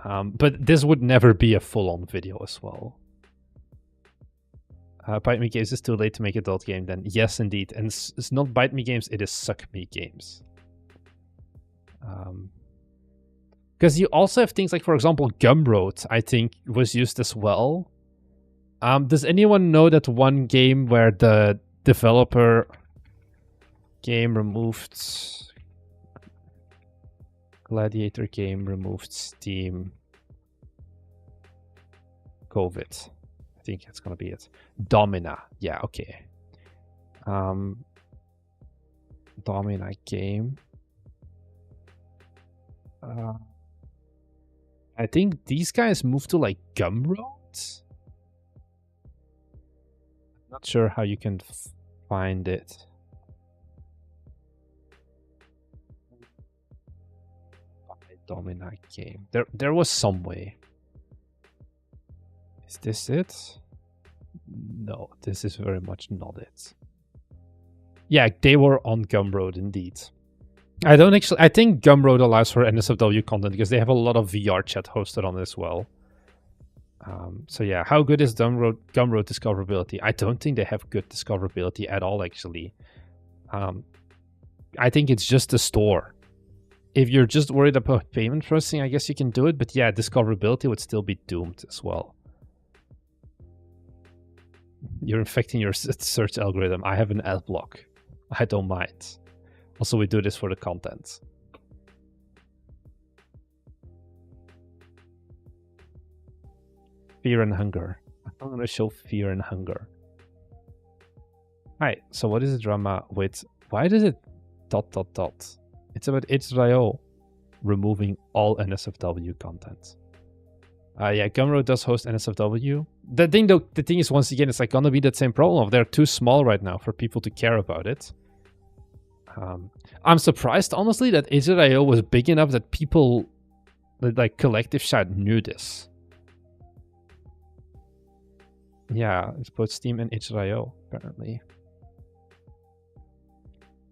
But this would never be a full-on video as well. Bite Me Games is too late to make adult game then. Yes, indeed. And it's not Bite Me Games, it is Suck Me Games. Because you also have things like, for example, Gumroad, I think, was used as well. Does anyone know that one game where the developer game removed... Gladiator game removed Steam COVID? I think that's gonna be it. Domina. Yeah, okay. Domina game. I think these guys moved to like Gumroad. Not sure how you can find it. Domina game. There was some way. Is this it? No, this is very much not it. Yeah, they were on Gumroad indeed. I think Gumroad allows for NSFW content because they have a lot of VR chat hosted on it as well. So yeah, how good is Gumroad discoverability? I don't think they have good discoverability at all, actually. I think it's just a store. If you're just worried about payment processing, I guess you can do it. But yeah, discoverability would still be doomed as well. You're infecting your search algorithm. I have an ad block. I don't mind. Also, we do this for the content. Fear and hunger. I'm going to show fear and hunger. Hi, so what is the drama with... Why does it ... It's about itch.io. removing all NSFW content. Yeah, Gumroad does host NSFW. The thing is, once again, it's like gonna be that same problem. They're too small right now for people to care about it. I'm surprised, honestly, that itch.io was big enough that people, like collective chat, knew this. Yeah, it's both Steam and itch.io, apparently.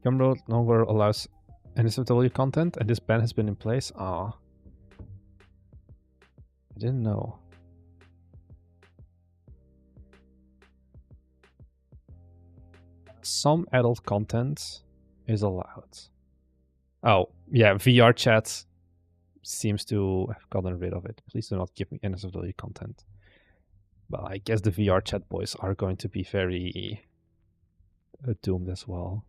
Gumroad no longer allows NSFW content, and this ban has been in place. Ah, I didn't know. Some adult content is allowed. Oh, yeah, VR chat seems to have gotten rid of it. Please do not give me NSFW content. Well, I guess the VR chat boys are going to be very doomed as well.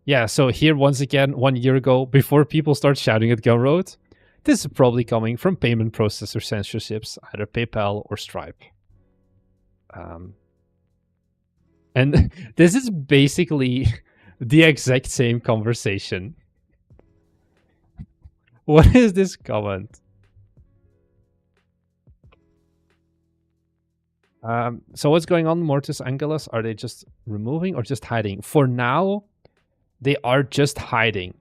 Yeah, so here once again, 1 year ago, before people start shouting at Gumroad, this is probably coming from payment processor censorships, either PayPal or Stripe. And this is basically the exact same conversation. What is this comment? So what's going on, Mortis Angelus? Are they just removing or just hiding? For now, they are just hiding.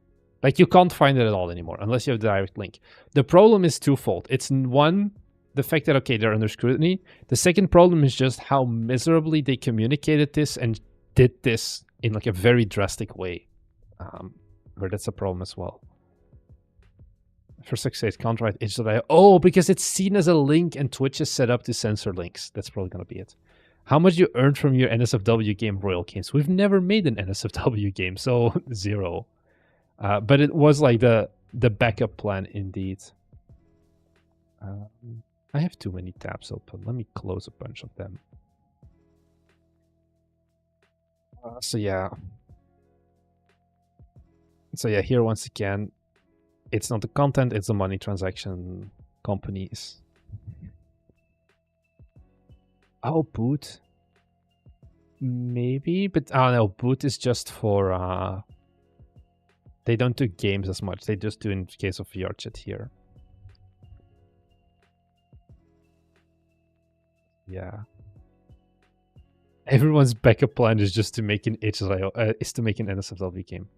Like, you can't find it at all anymore unless you have the direct link. The problem is twofold. It's one, the fact that, okay, they're under scrutiny. The second problem is just how miserably they communicated this and did this in like a very drastic way. Where that's a problem as well. For success, can't write itch.io. Oh, because it's seen as a link and Twitch is set up to censor links. That's probably going to be it. How much you earned from your NSFW game, Royal Games? We've never made an NSFW game, so 0. But it was like the backup plan indeed. I have too many tabs open. Let me close a bunch of them. So yeah, here once again, it's not the content, it's the money transaction companies. Oh, boot. Maybe, but I don't know. Boot is just for they don't do games as much. They just do in case of VR chat here. Yeah. Everyone's backup plan is just to make an NSFW game.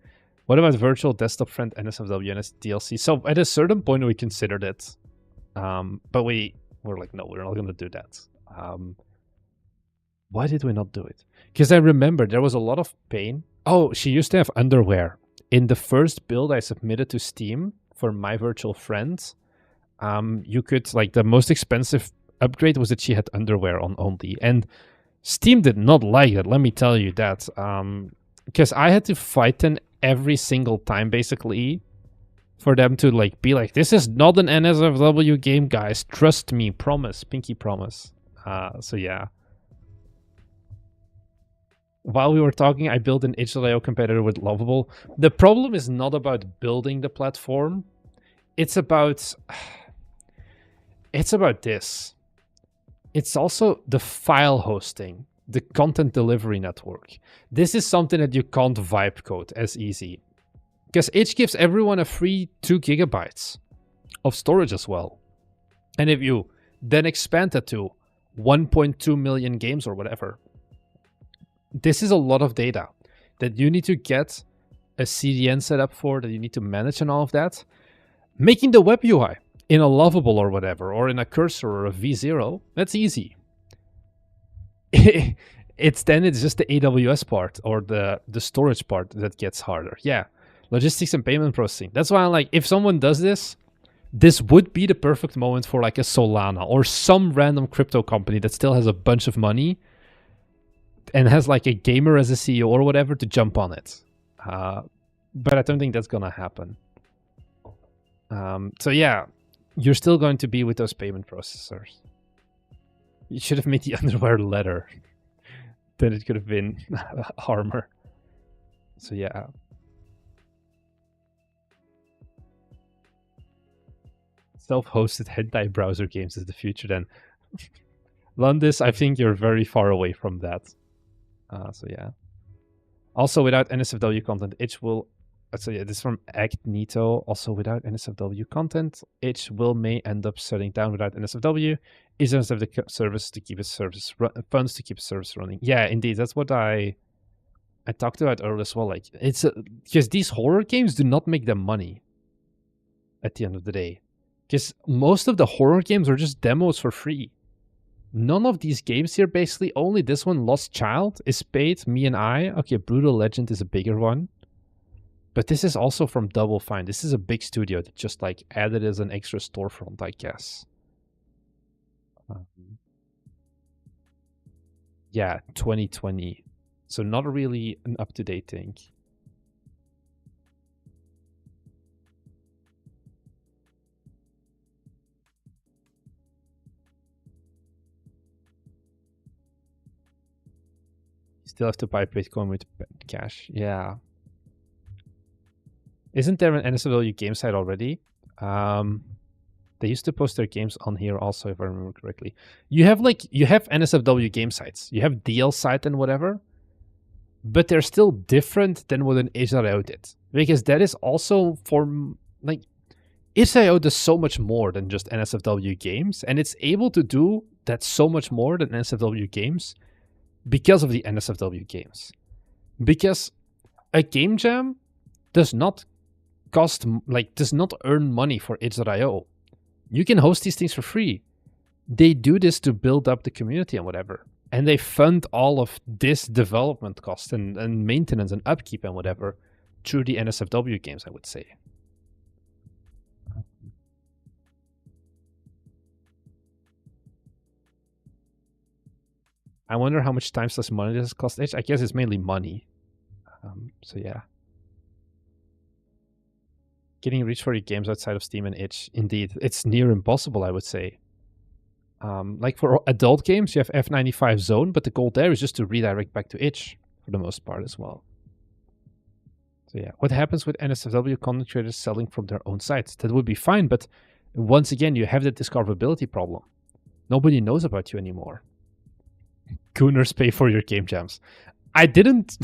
What about virtual desktop friend NSFW and its DLC? So at a certain point we considered it, but we were like, no, we're not going to do that. Why did we not do it? Because I remember there was a lot of pain. Oh, she used to have underwear. In the first build I submitted to Steam for my virtual friends, you could, like, the most expensive upgrade was that she had underwear on only. And Steam did not like it, let me tell you that. Because I had to fight them every single time, basically, for them to like be like, this is not an NSFW game, guys. Trust me, promise, pinky promise. So yeah. While we were talking, I built an itch.io competitor with Lovable. The problem is not about building the platform. It's about this. It's also the file hosting, the content delivery network. This is something that you can't vibe code as easy. Because itch gives everyone a free 2 gigabytes of storage as well. And if you then expand that to 1.2 million games or whatever, this is a lot of data that you need to get a CDN set up for, that you need to manage and all of that. Making the web UI in a Lovable or whatever, or in a Cursor or a V0, that's easy. It's just the AWS part or the storage part that gets harder. Yeah, logistics and payment processing. That's why I'm like, if someone does this, this would be the perfect moment for like a Solana or some random crypto company that still has a bunch of money and has like a gamer as a CEO or whatever to jump on it. But I don't think that's gonna happen. So yeah, you're still going to be with those payment processors. You should have made the underwear leather. Then it could have been armor. So yeah. Self-hosted hentai browser games is the future then. Lundis, I think you're very far away from that. So yeah. Also, without NSFW content, itch will So yeah, this is from Agnito. Also, without NSFW content, itch may end up shutting down without NSFW. It doesn't have the service to keep its service funds to keep its service running. Yeah, indeed, that's what I talked about earlier as well. Like, it's because these horror games do not make them money at the end of the day, because most of the horror games are just demos for free. None of these games here, basically, only this one, Lost Child, is paid. Me and I. Okay, Brutal Legend is a bigger one. But this is also from Double Fine. This is a big studio that just like added as an extra storefront, I guess. Yeah, 2020. So not really an up-to-date thing. You still have to buy Bitcoin with cash. Yeah. Isn't there an NSFW game site already? They used to post their games on here also, if I remember correctly. You have NSFW game sites. You have DL site and whatever, but they're still different than what an itch.io did, because that is also for like itch.io does so much more than just NSFW games, and it's able to do that so much more than NSFW games because of the NSFW games. Because a game jam does not earn money for itch.io. You can host these things for free. They do this to build up the community and whatever. And they fund all of this development cost and maintenance and upkeep and whatever through the NSFW games, I would say. I wonder how much time / money this cost itch. I guess it's mainly money. So yeah. Getting reach for your games outside of Steam and itch, indeed, it's near impossible, I would say. Like for adult games, you have F95 Zone, but the goal there is just to redirect back to itch for the most part as well. So yeah, what happens with NSFW content creators selling from their own sites? That would be fine, but once again, you have that discoverability problem. Nobody knows about you anymore. Gooners pay for your game jams. I didn't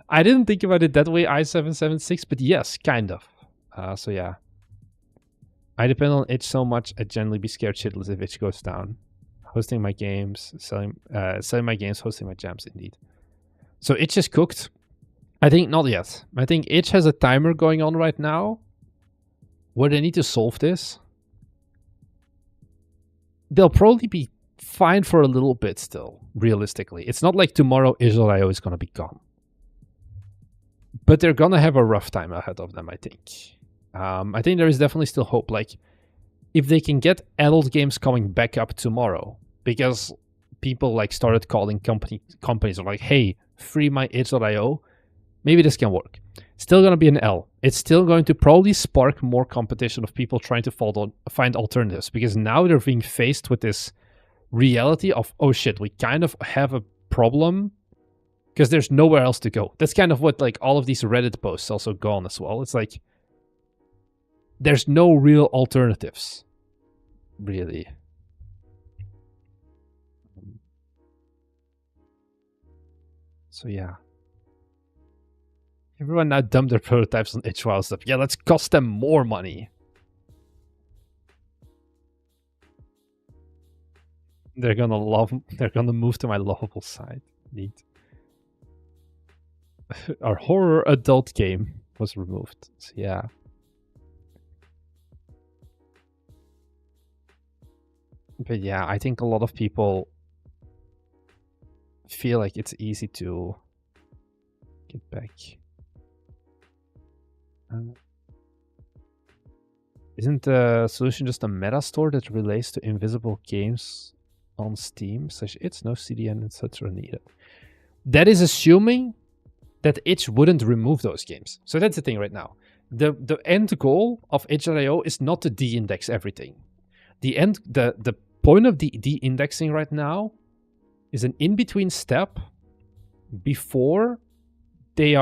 think about it that way, I776, but yes, kind of. So yeah, I depend on itch so much. I'd generally be scared shitless if itch goes down. Hosting my games, selling my games, hosting my jams, indeed. So itch is cooked. I think not yet. I think itch has a timer going on right now where they need to solve this. They'll probably be fine for a little bit still, realistically. It's not like tomorrow itch.io is going to be gone. But they're going to have a rough time ahead of them, I think. I think there is definitely still hope. Like, if they can get adult games coming back up tomorrow, because people like started calling companies are like, hey, free my itch.io, maybe this can work. Still going to be an L. It's still going to probably spark more competition of people trying to find alternatives, because now they're being faced with this reality of, oh shit, we kind of have a problem because there's nowhere else to go. That's kind of what like all of these Reddit posts also go on as well. It's like, there's no real alternatives, really. So yeah. Everyone now dump their prototypes on itch.io stuff. Yeah, let's cost them more money. They're gonna move to my lovable side. Neat. Our horror adult game was removed. So yeah. But yeah, I think a lot of people feel like it's easy to get back. Isn't the solution just a meta store that relates to invisible games on Steam? It's no CDN, etc. needed. That is assuming that itch wouldn't remove those games. So that's the thing right now. The end goal of itch.io is not to de-index everything. The point of the de-indexing right now is an in-between step before they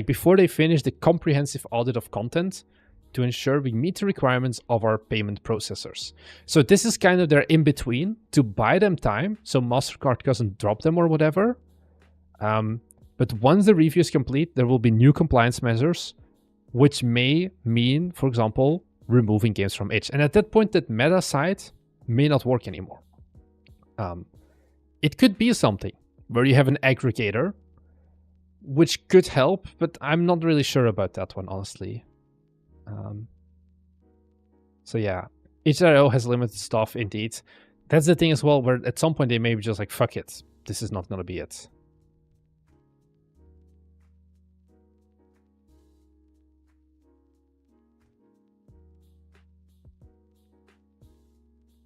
before they finish the comprehensive audit of content to ensure we meet the requirements of our payment processors. So this is kind of their in-between to buy them time so MasterCard doesn't drop them or whatever. But once the review is complete, there will be new compliance measures which may mean, for example, removing games from itch. And at that point, that meta site may not work anymore. It could be something where you have an aggregator, which could help, but I'm not really sure about that one, honestly. So yeah, itch.io has limited stuff, indeed. That's the thing as well, where at some point they may be just like, fuck it, this is not going to be it.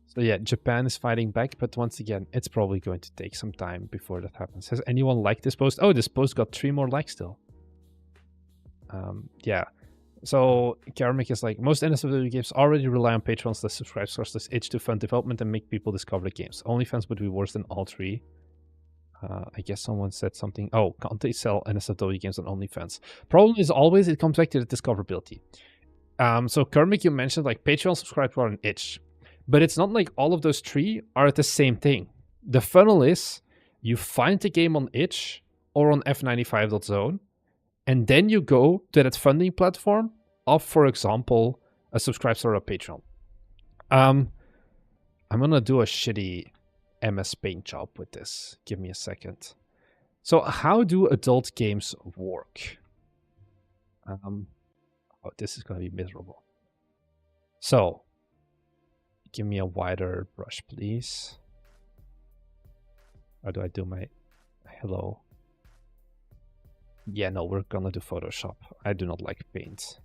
So yeah, Japan is fighting back, but once again, it's probably going to take some time before that happens. Has anyone liked this post? Oh, this post got 3 more likes still. Yeah. So Karmic is like, most NSFW games already rely on patrons that subscribe sources itch to fund development and make people discover the games. OnlyFans would be worse than all 3. I guess someone said something. Oh, can't they sell NSFW games on OnlyFans? Problem is always it comes back to the discoverability. So Karmic, you mentioned like Patreon subscribers are an itch. But it's not like all of those 3 are at the same thing. The funnel is you find the game on itch or on F95.zone, and then you go to that funding platform of, for example, a subscriber or a Patreon. I'm gonna do a shitty MS Paint job with this. Give me a second. So how do adult games work? Oh, this is gonna be miserable. So give me a wider brush, please. How do I do my hello? Yeah, no, we're gonna do Photoshop. I do not like paint.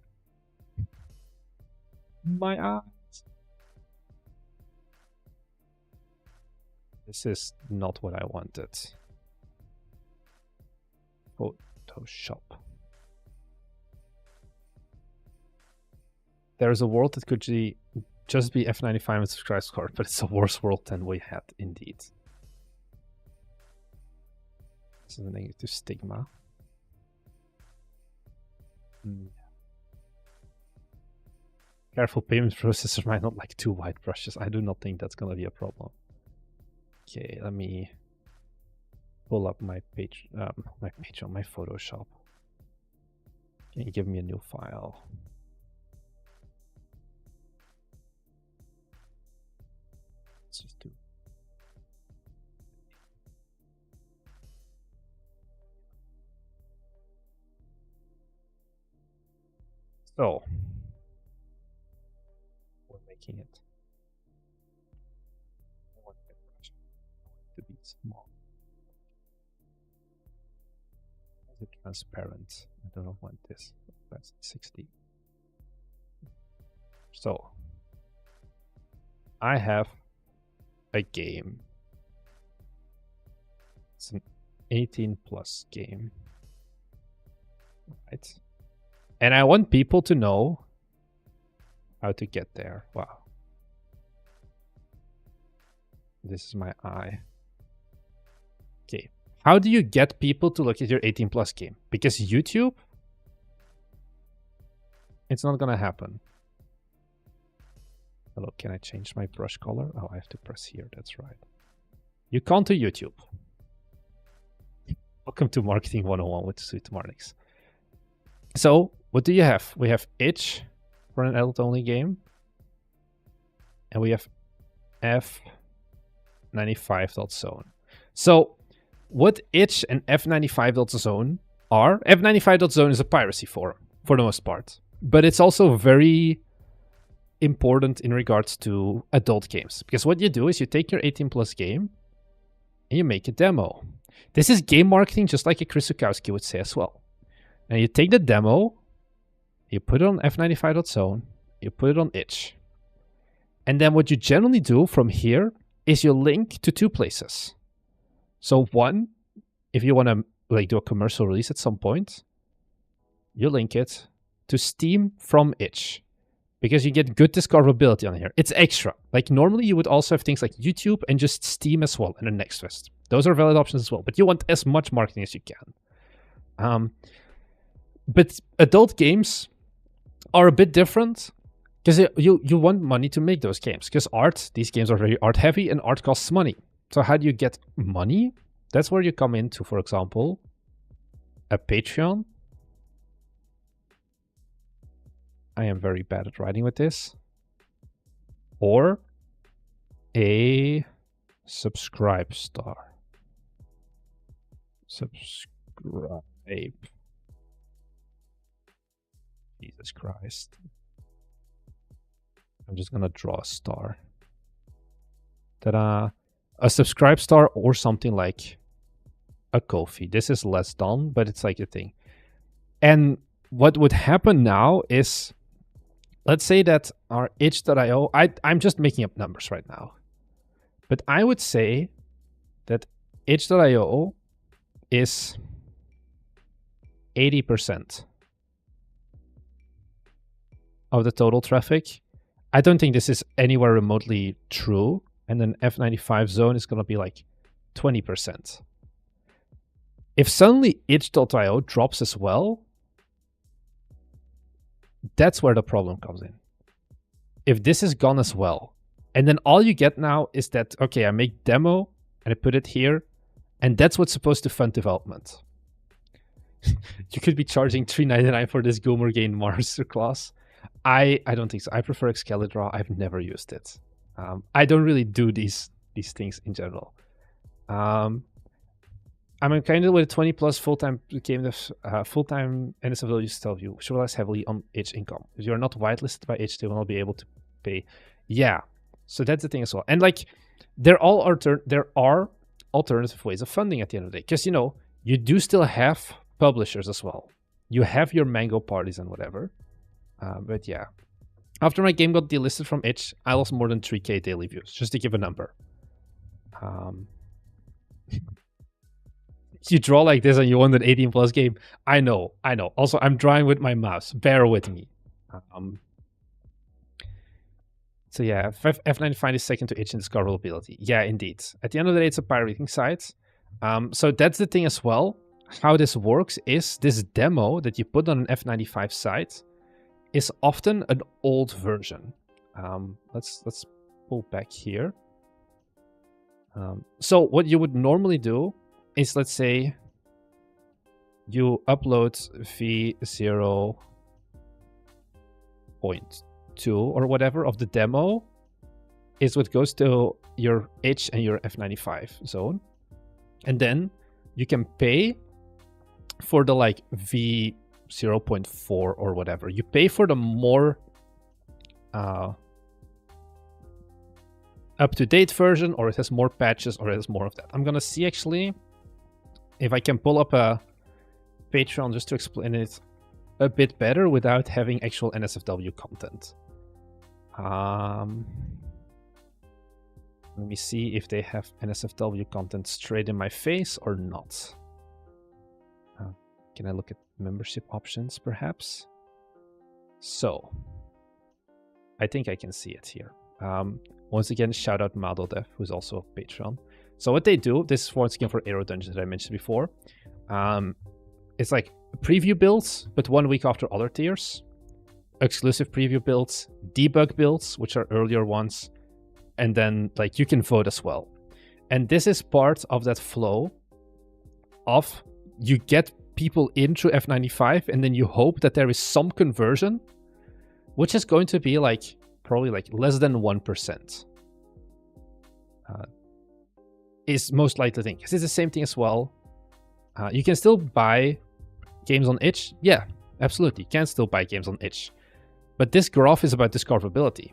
My eyes. This is not what I wanted. Photoshop. There's a world that could just be F95 and subscribe score, but it's a worse world than we had, indeed. This is a negative stigma. Careful, payment processor might not like 2 white brushes. I do not think that's gonna be a problem. Okay, let me pull up my page, my Photoshop. Can you give me a new file? Let's just do. So we're making it. I want my brush to be small. Is it transparent? I don't want this. That's 60. So I have a game. It's an 18+ game, right? And I want people to know how to get there. Wow. This is my eye. Okay. How do you get people to look at your 18+ game? Because YouTube, it's not gonna happen. Hello, can I change my brush color? Oh, I have to press here, that's right. You can't do YouTube. Welcome to Marketing 101 with Sweet Marnix. So, what do you have? We have itch for an adult-only game. And we have F95.zone. So, what itch and F95.zone are? F95.zone is a piracy forum, for the most part. But it's also very important in regards to adult games. Because what you do is you take your 18+ game and you make a demo. This is game marketing, just like a Chris Zukowski would say as well. And you take the demo, you put it on F95.zone, you put it on itch. And then what you generally do from here is you link to 2 places. So one, if you want to like do a commercial release at some point, you link it to Steam from itch. Because you get good discoverability on here. It's extra. Like normally you would also have things like YouTube and just Steam as well, and then Next Fest. Those are valid options as well, but you want as much marketing as you can. But adult games are a bit different because you want money to make those games. Because these games are very art heavy and art costs money. So how do you get money? That's where you come into, for example, a Patreon I am very bad at writing with this. Or a subscribe star. Subscribe. Jesus Christ. I'm just gonna draw a star. Ta-da. A subscribe star or something like a Ko-fi. This is less done, but it's like a thing. And what would happen now is, let's say that our itch.io, I'm just making up numbers right now, but I would say that itch.io is 80% of the total traffic. I don't think this is anywhere remotely true. And then F95 zone is going to be like 20%. If suddenly itch.io drops as well, that's where the problem comes in. If this is gone as well, and then all you get now is that, okay, I make demo and I put it here, and that's what's supposed to fund development. You could be charging $3.99 for this Gumroad masterclass. I don't think so. I prefer Excalibur. I've never used it. I don't really do these things in general. I'm kind of with a 20 plus full-time game dev, full-time NSFW still you should relies heavily on itch income. If you're not whitelisted by itch, they will not be able to pay. Yeah, so that's the thing as well. And like, there are alternative ways of funding at the end of the day, because you do still have publishers as well. You have your Mango parties and whatever. But yeah, after my game got delisted from itch, I lost more than 3K daily views, just to give a number. You draw like this and you want an 18 plus game. I know. Also, I'm drawing with my mouse. Bear with me. So yeah, F95 is second to itch in discoverability. Yeah, indeed. At the end of the day, it's a pirating site. So that's the thing as well. How this works is this demo that you put on an F95 site is often an old version. Let's pull back here. So what you would normally do is, let's say you upload v0.2 or whatever of the demo is what goes to your itch and your F95 zone. And then you can pay for the like v0.4 or whatever. You pay for the more up-to-date version, or it has more patches, or it has more of that. I'm gonna see actually if I can pull up a Patreon just to explain it a bit better without having actual NSFW content. Let me see if they have NSFW content straight in my face or not. Can I look at membership options perhaps? So I think I can see it here. Once again, shout out Madodev, who's also a Patreon. So what they do, this is once again for Aero Dungeons that I mentioned before. It's like preview builds, but 1 week after other tiers. Exclusive preview builds, debug builds, which are earlier ones. And then like you can vote as well. And this is part of that flow of you get people in through F95 and then you hope that there is some conversion, which is going to be like probably like less than 1%. Is most likely thing. Because it's the same thing as well. You can still buy games on itch. Yeah, absolutely. You can still buy games on itch. But this graph is about discoverability.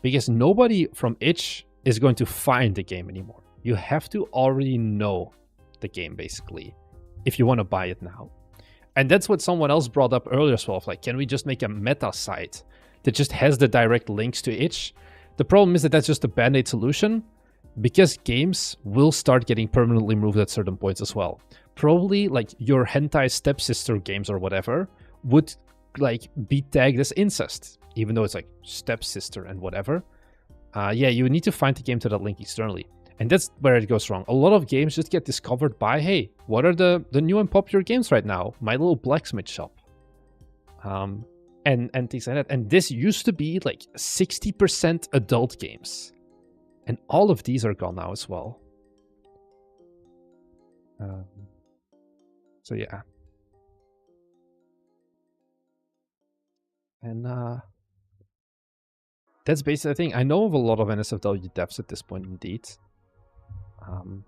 Because nobody from itch is going to find the game anymore. You have to already know the game, basically, if you want to buy it now. And that's what someone else brought up earlier as well. Like, can we just make a meta site that just has the direct links to itch? The problem is that that's just a band-aid solution, because games will start getting permanently moved at certain points as well. Probably like your hentai stepsister games or whatever would like be tagged as incest, even though it's like stepsister and whatever. Yeah, you need to find the game to that link externally. And that's where it goes wrong. A lot of games just get discovered by, hey, what are the new and popular games right now? My little blacksmith shop. And things like that. And this used to be like 60% adult games. And all of these are gone now as well. So yeah. And that's basically the thing. I know of a lot of NSFW devs at this point, indeed. And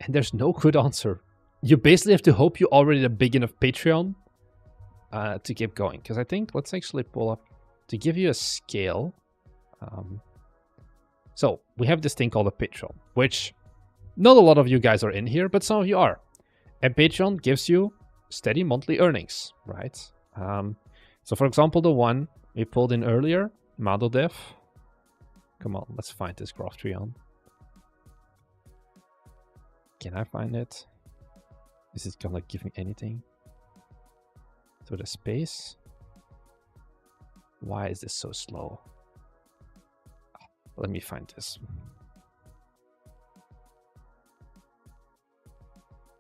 there's no good answer. You basically have to hope you already have a big enough Patreon to keep going. Because I think, let's actually pull up, to give you a scale. So we have this thing called a Patreon, which not a lot of you guys are in here, but some of you are. And Patreon gives you steady monthly earnings, right? So for example, the one we pulled in earlier, MadoDev. Come on, let's find this graph tree on. Can I find it? Is it gonna give me anything? To the space? Why is this so slow? Let me find this.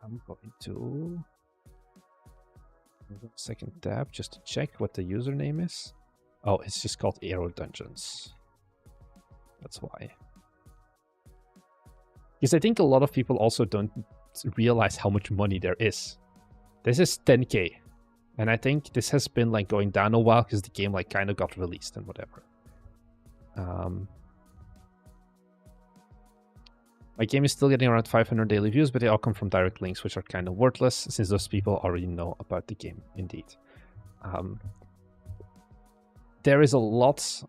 I'm going to second tab just to check what the username is. Oh, it's just called Aero Dungeons. That's why. Because I think a lot of people also don't realize how much money there is. This is 10k. And I think this has been like going down a while because the game like kind of got released and whatever. My game is still getting around 500 daily views, but they all come from direct links, which are kind of worthless since those people already know about the game, indeed. There is a lot...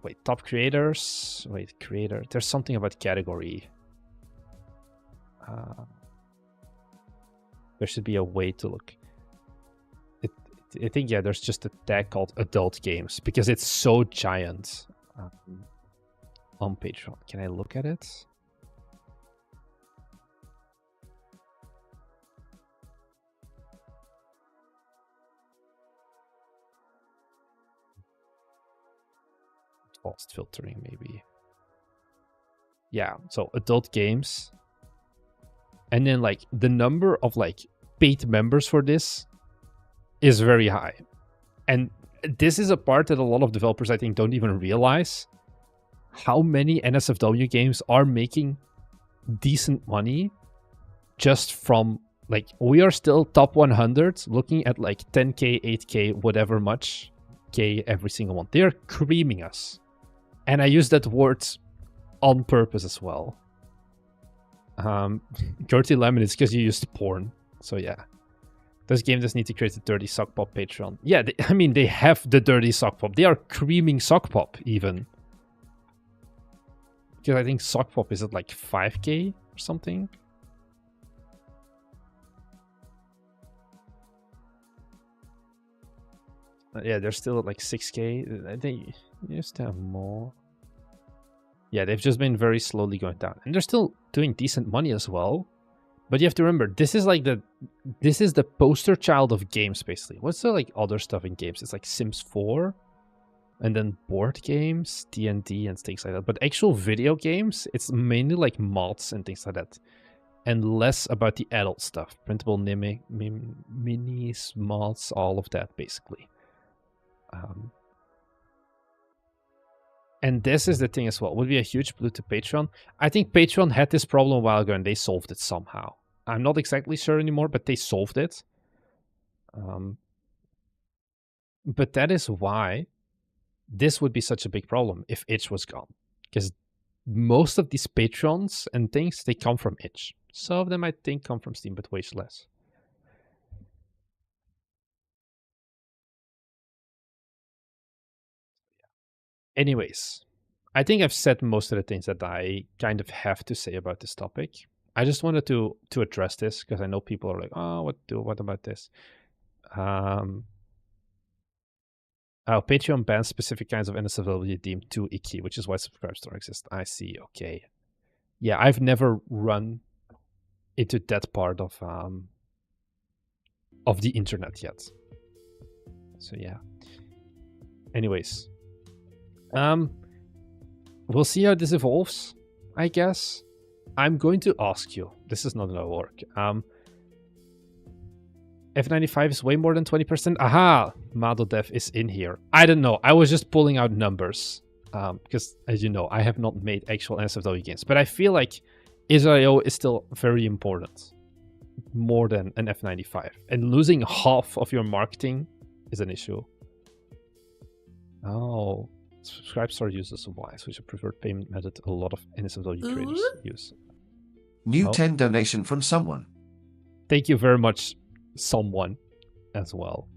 wait, top creators... Wait, creator... There's something about category. There should be a way to look. I think, yeah, there's just a tag called adult games because it's so giant on Patreon. Can I look at it? Advanced filtering, maybe. Yeah, so adult games. And then, like, the number of, like, paid members for this is very high. And this is a part that a lot of developers, I think, don't even realize. How many NSFW games are making decent money just from, like, we are still top 100, looking at, like, 10k, 8k, whatever much k every single one. They're creaming us. And I use that word on purpose as well. Gertie Lemon is because you used porn. So yeah. This game does need to create a Dirty Sock Pop Patreon. Yeah, I mean, they have the Dirty Sock Pop. They are creaming Sock Pop, even. Because I think Sock Pop is at like 5k or something. Yeah, they're still at like 6k. They used to have more. Yeah, they've just been very slowly going down. And they're still doing decent money as well. But you have to remember, this is like this is the poster child of games, basically. What's the like other stuff in games? It's like Sims 4, and then board games, D&D, and things like that. But actual video games, it's mainly like mods and things like that, and less about the adult stuff. Printable minis, mods, all of that, basically. And this is the thing as well. Would be a huge blow to Patreon. I think Patreon had this problem a while ago and they solved it somehow. I'm not exactly sure anymore, but they solved it. But that is why this would be such a big problem if itch was gone. Because most of these Patreons and things, they come from itch. Some of them, I think, come from Steam, but way less. Anyways, I think I've said most of the things that I kind of have to say about this topic. I just wanted to address this because I know people are like, oh, what about this? Patreon bans specific kinds of NSFW deemed too icky, which is why subscribe store exists. I see. Okay. Yeah, I've never run into that part of the internet yet. So yeah. Anyways. We'll see how this evolves, I guess. I'm going to ask you. This is not gonna work. F95 is way more than 20%. Aha! MadoDev is in here. I don't know. I was just pulling out numbers. Because, as you know, I have not made actual NSFW games. But I feel like Israel is still very important. More than an F95. And losing half of your marketing is an issue. Oh, subscribe store uses supplies, which is a preferred payment method a lot of NSFW traders use. New Oh. 10 donation from someone. Thank you very much, someone, as well.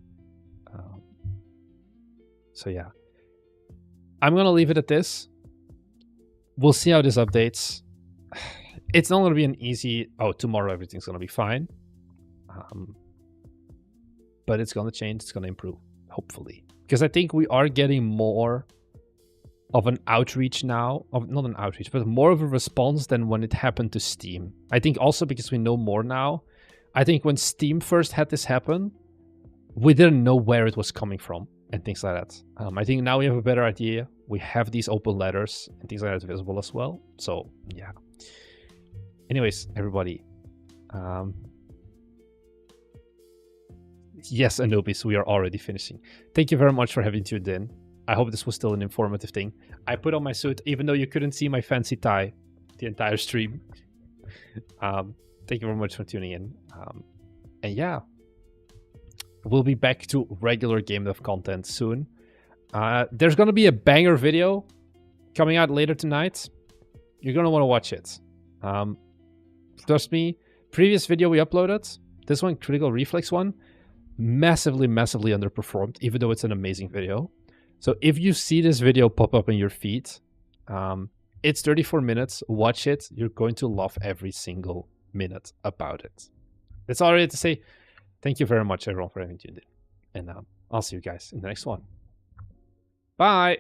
So yeah, I'm gonna leave it at this. We'll see how this updates. It's not gonna be an easy, oh, tomorrow everything's gonna be fine. But it's gonna change, it's gonna improve, hopefully. Because I think we are getting more of an outreach now, not an outreach, but more of a response than when it happened to Steam. I think also because we know more now. I think when Steam first had this happen, we didn't know where it was coming from and things like that. I think now we have a better idea. We have these open letters and things like that visible as well. So yeah. Anyways, everybody. Yes, Anubis, we are already finishing. Thank you very much for having tuned in. I hope this was still an informative thing. I put on my suit, even though you couldn't see my fancy tie the entire stream. Thank you very much for tuning in. And yeah, we'll be back to regular game dev content soon. There's going to be a banger video coming out later tonight. You're going to want to watch it. Trust me, previous video we uploaded, this one, Critical Reflex one, massively underperformed, even though it's an amazing video. So if you see this video pop up in your feed, it's 34 minutes. Watch it. You're going to love every single minute about it. That's all I had to say. Thank you very much, everyone, for having tuned in. And I'll see you guys in the next one. Bye.